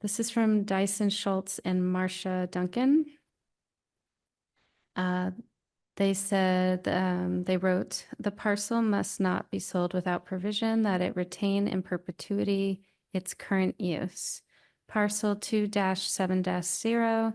this is from Dyson Schultz and Marcia Duncan. They said, they wrote, the parcel must not be sold without provision that it retain in perpetuity its current use. Parcel 2-7-0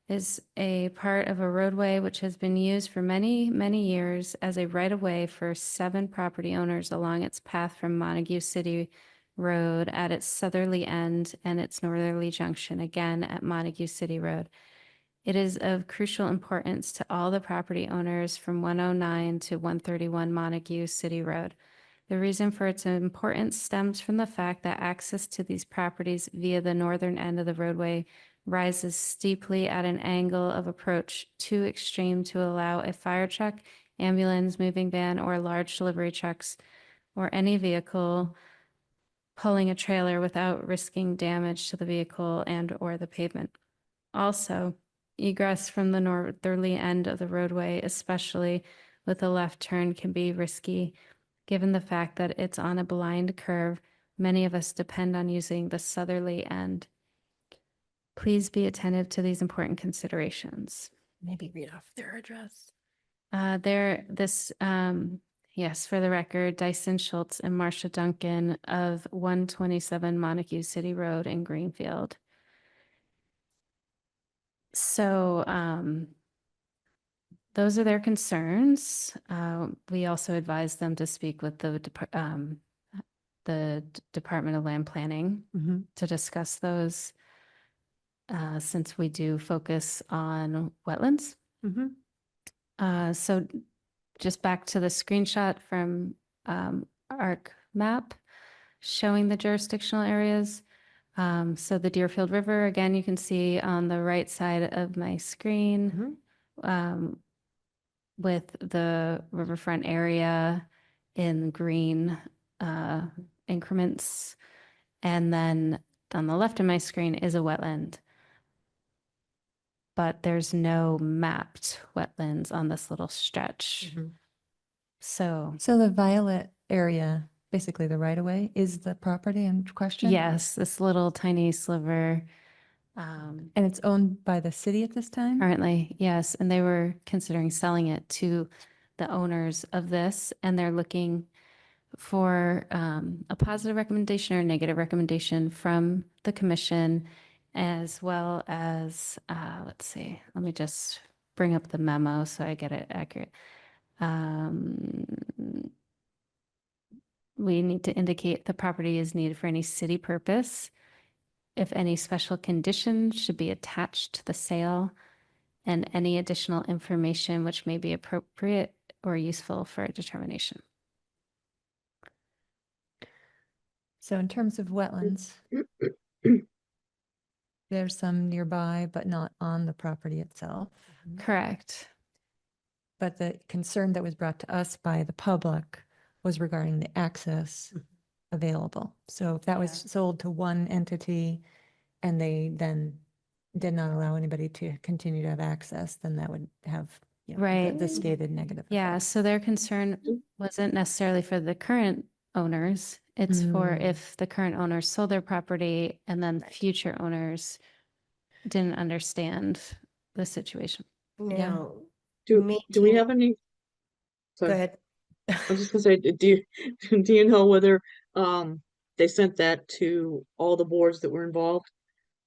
is a part of a roadway which has been used for many, many years as a right-of-way for 7 property owners along its path from Montague City Road at its southerly end and its northerly junction, again at Montague City Road. It is of crucial importance to all the property owners from 109 to 131 Montague City Road. The reason for its importance stems from the fact that access to these properties via the northern end of the roadway rises steeply at an angle of approach too extreme to allow a fire truck, ambulance, moving van, or large delivery trucks, or any vehicle pulling a trailer without risking damage to the vehicle and or the pavement. Also, egress from the northerly end of the roadway, especially with a left turn, can be risky, given the fact that it's on a blind curve. Many of us depend on using the southerly end. Please be attentive to these important considerations. Maybe read off their address. Yes, for the record, Dyson Schultz and Marcia Duncan of 127 Montague City Road in Greenfield. So those are their concerns. We also advised them to speak with the Department of Land Planning Mm-hmm. to discuss those, since we do focus on wetlands. Mm-hmm. So just back to the screenshot from ARC map showing the jurisdictional areas. So the Deerfield River, again, you can see on the right side of my screen, with the riverfront area in green increments. And then on the left of my screen is a wetland. But there's no mapped wetlands on this little stretch. Mm-hmm. So So the violet area, basically the right of way, is the property in question? yes, this little tiny sliver. And it's owned by the city at this time? Currently, yes, and they were considering selling it to the owners of this, and they're looking for a positive recommendation or a negative recommendation from the commission, as well as, let's see, let me just bring up the memo so I get it accurate. We need to indicate the property is needed for any city purpose, if any special conditions should be attached to the sale, and any additional information which may be appropriate or useful for a determination. So in terms of wetlands, There's some nearby, but not on the property itself. Correct. But the concern that was brought to us by the public was regarding the access available. So if that was Yeah. sold to one entity and they then did not allow anybody to continue to have access, then that would have, you know, Right. the stated negative. Yeah, effect. so their concern wasn't necessarily for the current owners. It's for Mm. if the current owners sold their property and then future owners didn't understand the situation. Now, Do we maintaining- have any? Go Sorry, ahead. I was just gonna say, do you, do you know whether, they sent that to all the boards that were involved?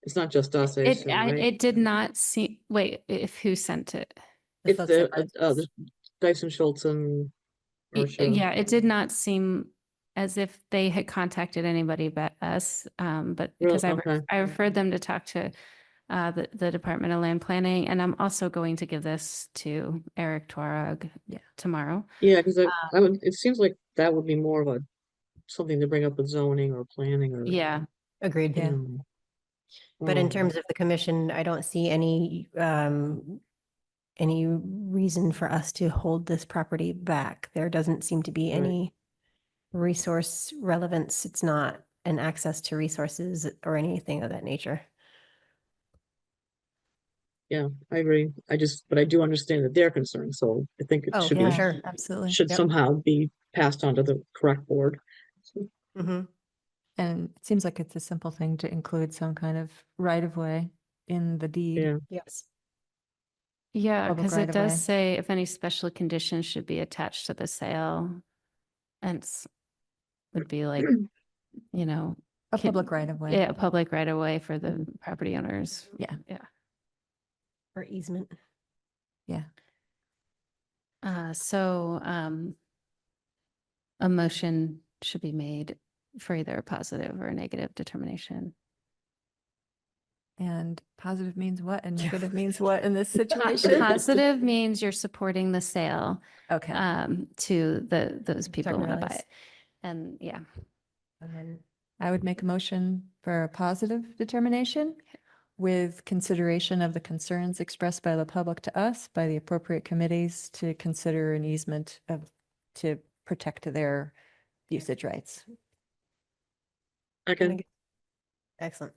It's not just us, I assume, right? It did not seem, wait, if who sent it? The It's folks the, at Rogers. the Dyson Schultz and Ursula. Yeah, it did not seem as if they had contacted anybody but us. But because Really? Okay. I referred them to talk to the Department of Land Planning, and I'm also going to give this to Eric Twarog tomorrow. Yeah, because I would, it seems like that would be more of a, something to bring up with zoning or planning or. Yeah, Agreed. Yeah. But in terms of the commission, I don't see any reason for us to hold this property back. There doesn't seem to be Right. any resource relevance. It's not an access to resources or anything of that nature. Yeah, I agree. But I do understand that they're concerned, so I think it Oh, should yeah, be, sure. Absolutely. should Yep. somehow be passed on to the correct board. Mm-hmm. And it seems like it's a simple thing to include some kind of right of way in the deed. Yeah. Yes. yeah, Public because it right-of-way. does say if any special conditions should be attached to the sale. And would be like, you know. A can- public right of way. Yeah, a public right of way for the property owners. Yeah. Yeah. Or easement. Yeah. So a motion should be made for either a positive or a negative determination. And positive means what and negative means what in this situation? Positive means you're supporting the sale Okay. to those people who want to buy Recognize. it. And yeah, And then I would make a motion for a positive determination with consideration of the concerns expressed by the public to us, by the appropriate committees to consider an easement to protect their usage rights. Second, excellent.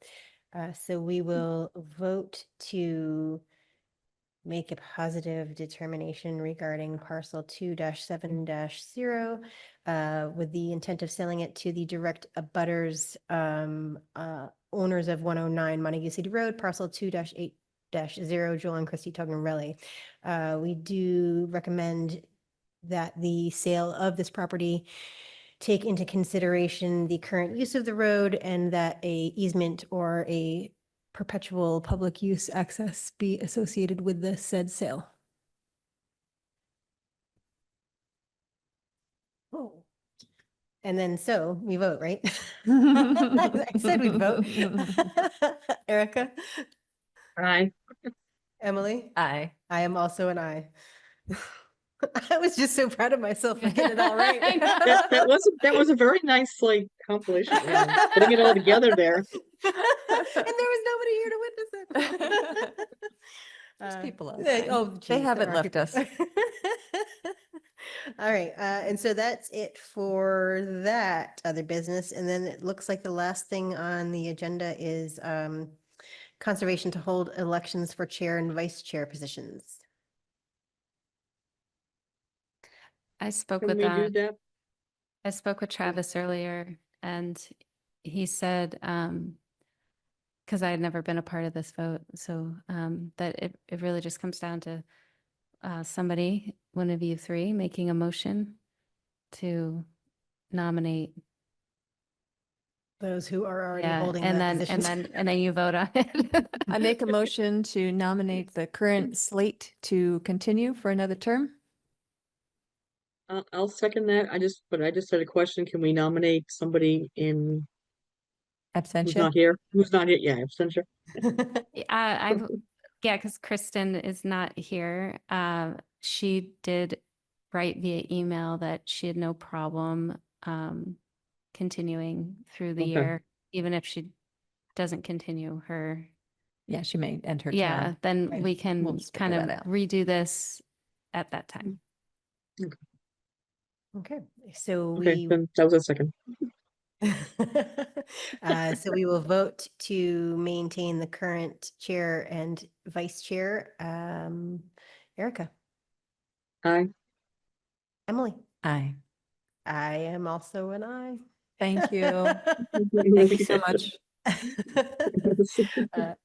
So we will vote to make a positive determination regarding parcel 2-7-0 with the intent of selling it to the direct abutters owners of 109 Montague City Road, parcel 2-8-0, Joel and Christy Tognarelli. We do recommend that the sale of this property take into consideration the current use of the road and that a easement or a perpetual public use access be associated with the said sale. Oh. And then so we vote, right? I said we'd vote. Erica, aye. Emily, Aye. I am also an aye. I was just so proud of myself for getting it all right. I know. That was a very nice, like, compilation, putting it all together there. And there was nobody here to witness it. There's people out yeah, there. Oh, They geez, there haven't are left people. us. All right, and so that's it for that other business. And then it looks like the last thing on the agenda is conservation to hold elections for chair and vice chair positions. I spoke Can with we do that. that? I spoke with Travis earlier and he said, because I had never been a part of this vote, so that it really just comes down to somebody, one of you three, making a motion to nominate. Those who are already Yeah, holding and that then position. and then you vote on it. I make a motion to nominate the current slate to continue for another term. I'll second that. I just had a question. Can we nominate somebody who's Abstention. not here? Who's not here? Yeah, abstention. Yeah, because Kristen is not here. She did write via email that she had no problem continuing through the Okay. year, even if she doesn't continue her Yeah, she may enter yeah, town. then Right. we can We'll just kind figure of that out. redo this at that time. Okay, so Okay, we, then that was a second. so we will vote to maintain the current chair and vice chair. Erica, Aye. Emily, Aye. I am also an aye. Thank you. Thank you so much. All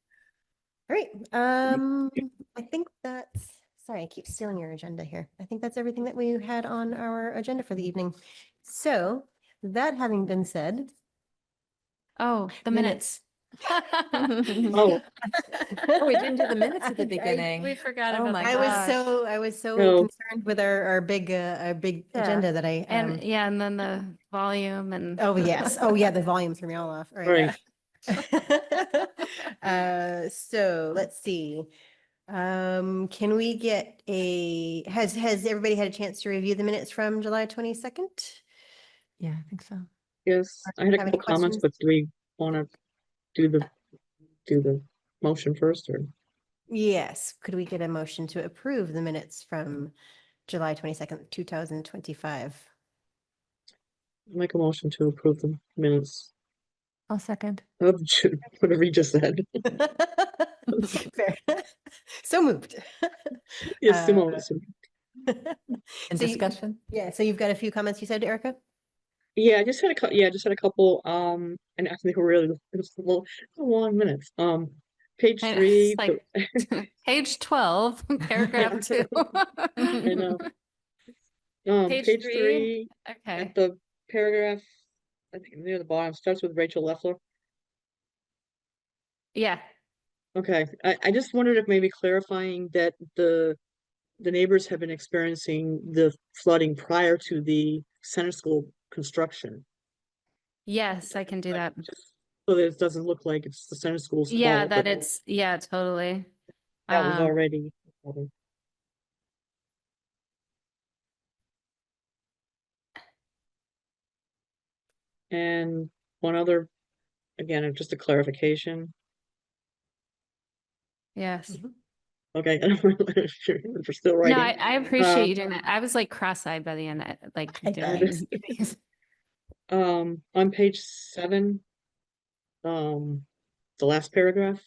right, I think that's, sorry, I keep stealing your agenda here. I think that's everything that we had on our agenda for the evening. So that having been said. Oh, the Minutes. minutes. Oh, Oh, we didn't do the minutes at the I- beginning. We forgot Oh about my the I was gosh. so No. concerned with our big Yeah. agenda that I, And yeah, and then the volume and. oh, yes. Oh, yeah, the volume threw me all off. All right. So let's see. Can we get has everybody had a chance to review the minutes from July 22nd? Yeah, I think so. yes, I had a Have couple any comments, questions? but do we want to do the motion first, or? Yes. Could we get a motion to approve the minutes from July 22nd, 2025? Make a motion to approve the minutes I'll second. of whatever you just said. Fair. So moved. Yes, Uh, Simone. In So you- discussion? Yeah, so you've got a few comments you said, Erica? Yeah, I just had a couple, and I think we're really, it was a long minutes. Page I know, 3, it's like page 12, paragraph 2. I know. Page Page 3, 3, okay. at the paragraph, I think near the bottom, starts with Rachel Leffler. Yeah, Okay, I just wondered if maybe clarifying that the neighbors have been experiencing the flooding prior to the center school construction. yes, I can do that. Just so that it doesn't look like it's the center school's Yeah, fault, that but it's, yeah, totally. that was Um, already. And one other, again, just a clarification. yes. Okay, I don't know if you're still No, writing. I appreciate you doing that. I was like cross-eyed by the end, like I doing bet. these. On page 7, the last paragraph.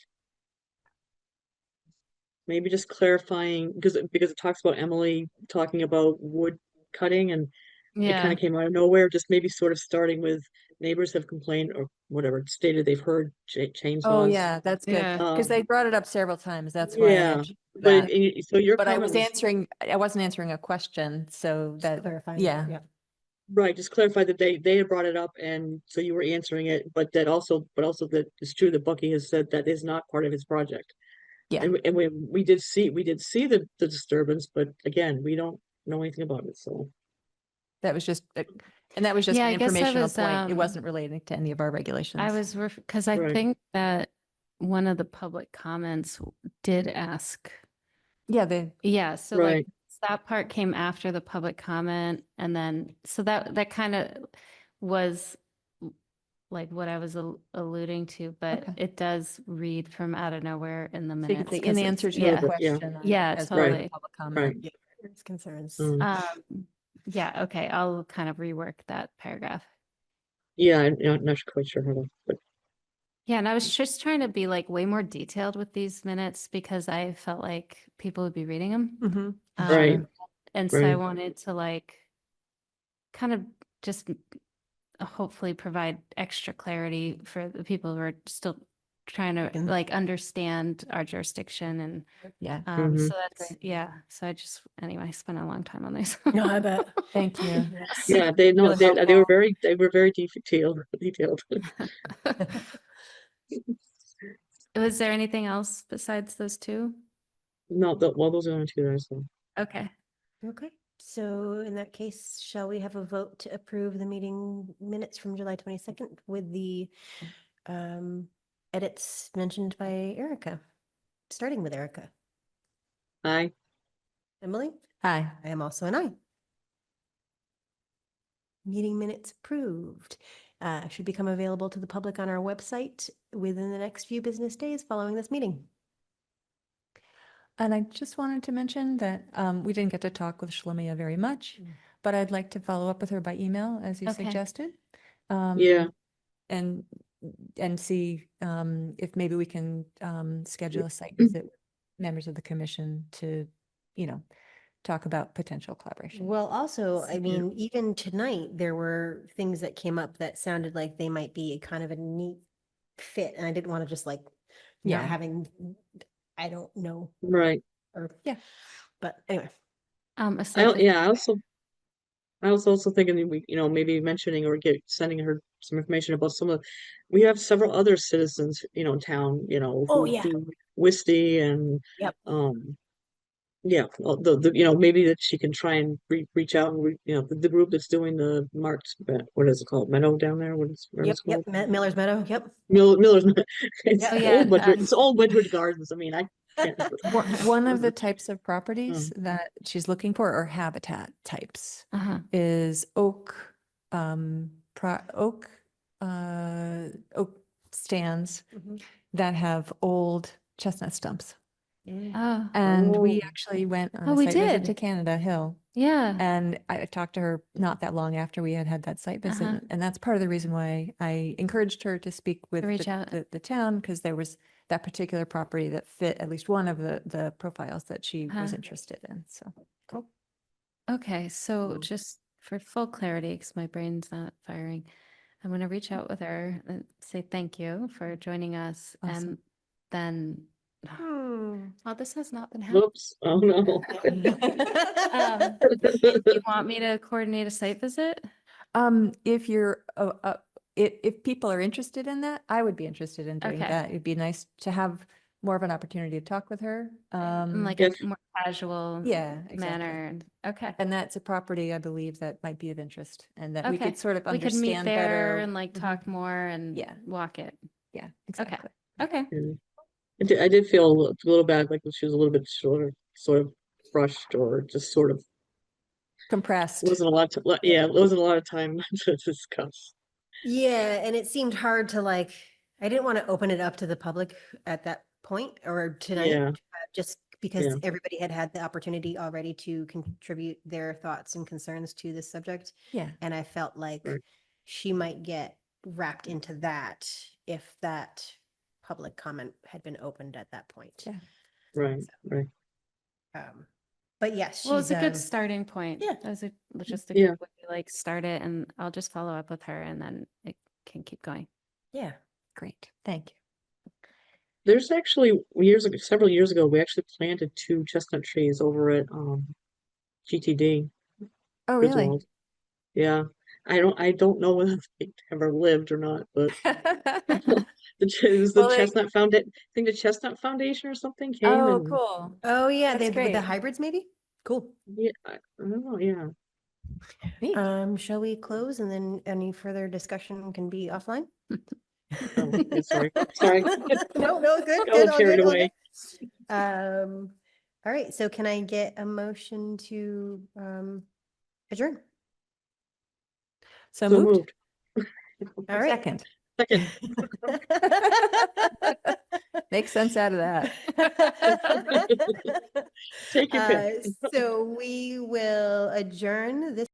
Maybe just clarifying, because it talks about Emily talking about wood cutting, and it kind Yeah, of came out of nowhere, just maybe sort of starting with neighbors have complained or whatever, stated they've heard chainsaws. Oh, yeah, that's good. Yeah. Because they brought it up several times. That's why I Yeah, mentioned but that. so your But I comment was was, answering, I wasn't answering a question, so Just that, clarifying. yeah. right, just clarify that they had brought it up, and so you were answering it, but also that it's true that Bucky has said that is not part of his project. Yeah. And we did see the disturbance, but again, we don't know anything about it, so. That was just, and that was just Yeah, an I guess I informational was, point. It wasn't relating to any of our regulations. I was, because I Right. think that one of the public comments did ask. Yeah, the, Yeah, so Right. like that part came after the public comment, and then, so that kind of was like what I was alluding to, but Okay. it does read from out of nowhere in the so you minutes. could say 'cause in it's- answer to yeah, your Yeah. question. Yeah, as well as totally. public comment. Right. It's concerns. Yeah, okay, I'll kind of rework that paragraph. Yeah, I'm not quite sure how to, but Yeah, and I was just trying to be like way more detailed with these minutes because I felt like people would be reading them. Mhm. Right. And so I Right. wanted to like kind of just hopefully provide extra clarity for the people who are still trying to Mm. like understand our jurisdiction and Yeah. Mhm. so that's yeah. So I just anyway spent a long time on this. No, I bet. Thank you. Yeah, they know Really they helpful. were very detailed. Was there anything else besides those two? No, those are the two that I saw. Okay. Okay, so in that case, shall we have a vote to approve the meeting minutes from July 22nd with the edits mentioned by Erica? Starting with Erica. Aye. Emily? Hi. I am also an aye. Meeting minutes approved. should become available to the public on our website within the next few business days following this meeting. And I just wanted to mention that we didn't get to talk with Shalomia very much, Mm. but I'd like to follow up with her by email, as you Okay. suggested. Yeah. And see if maybe we can schedule a site visit with members of the commission to, talk about potential collaboration. Well, also, I mean, even tonight, there were things that came up that sounded like they might be kind of a neat fit, and I didn't want to just like not Yeah. having, I don't know, Right. or Yeah. but anyway. I was also thinking that we, maybe mentioning or sending her some information about we have several other citizens, in town, Oh, yeah. who Wisty and, Yep. yeah, well, maybe that she can try and reach out and, the group that's doing the Marks, what is it called? Meadow down there? Where Yep, it's called? Miller's Meadow, yep. Miller's, it's Yeah. Oh, yeah, it's old Wedgwood Gardens. I mean, I can't. One of the types of properties that she's looking for, or habitat types, is oak stands Mhm. that have old chestnut stumps. Oh, And we Oh. actually went on Oh, a we site visit to did. Canada Hill. yeah. And I talked to her not that long after we had that site visit. And that's part of the reason why I encouraged her to speak with reach out. the town, because there was that particular property that fit at least one of the profiles that she was interested in. So Okay, so Mm. just for full clarity, because my brain's not firing, I'm going to reach out with her and say thank you for joining us. Awesome. And then, Hmm. well, this has not been happening. Whoops. Oh, no. You want me to coordinate a site visit? if you're if people are interested in that, I would be interested in doing Okay. that. It'd be nice to have more of an opportunity to talk with her. In like Yes. a more casual Yeah, exactly. manner. Okay. And that's a property I believe that might be of interest, and that we Okay. could sort of We could meet understand there better. and like talk more and Yeah. walk it. Yeah, exactly. Okay. Yeah. I did feel a little bad, like she was a little bit sort of rushed, or just sort of Compressed. wasn't a lot to, yeah, it wasn't a lot of time to discuss. Yeah, and it seemed hard to like, I didn't want to open it up to the public at that point or tonight, Yeah. just because Yeah. everybody had had the opportunity already to contribute their thoughts and concerns to this subject. Yeah. And I felt like Right. she might get wrapped into that if that public comment had been opened at that point. Yeah. Right. But yes, Well, it's she's a good starting point. yeah. That was just a Yeah. good way to like start it, and I'll just follow up with her and then it can keep going. Yeah. Great. Thank you. There's actually several years ago, we actually planted 2 chestnut trees over at GTD. Oh, really? Griswold. Yeah. I don't know whether they ever lived or not, but it was the Well, Chestnut Foundation. I think the Chestnut Foundation or something came Oh, and cool. Oh yeah, That's with the great. hybrids maybe? Cool. yeah, I don't know, yeah. Neat. Shall we close and then any further discussion can be offline? Oh, yeah, sorry. Sorry. No, good, Got good, all carried good, all away. good. All right, so can I get a motion to adjourn? So So moved. moved. All right. Second. Second. Make sense out of that. Take your pick. So we will adjourn this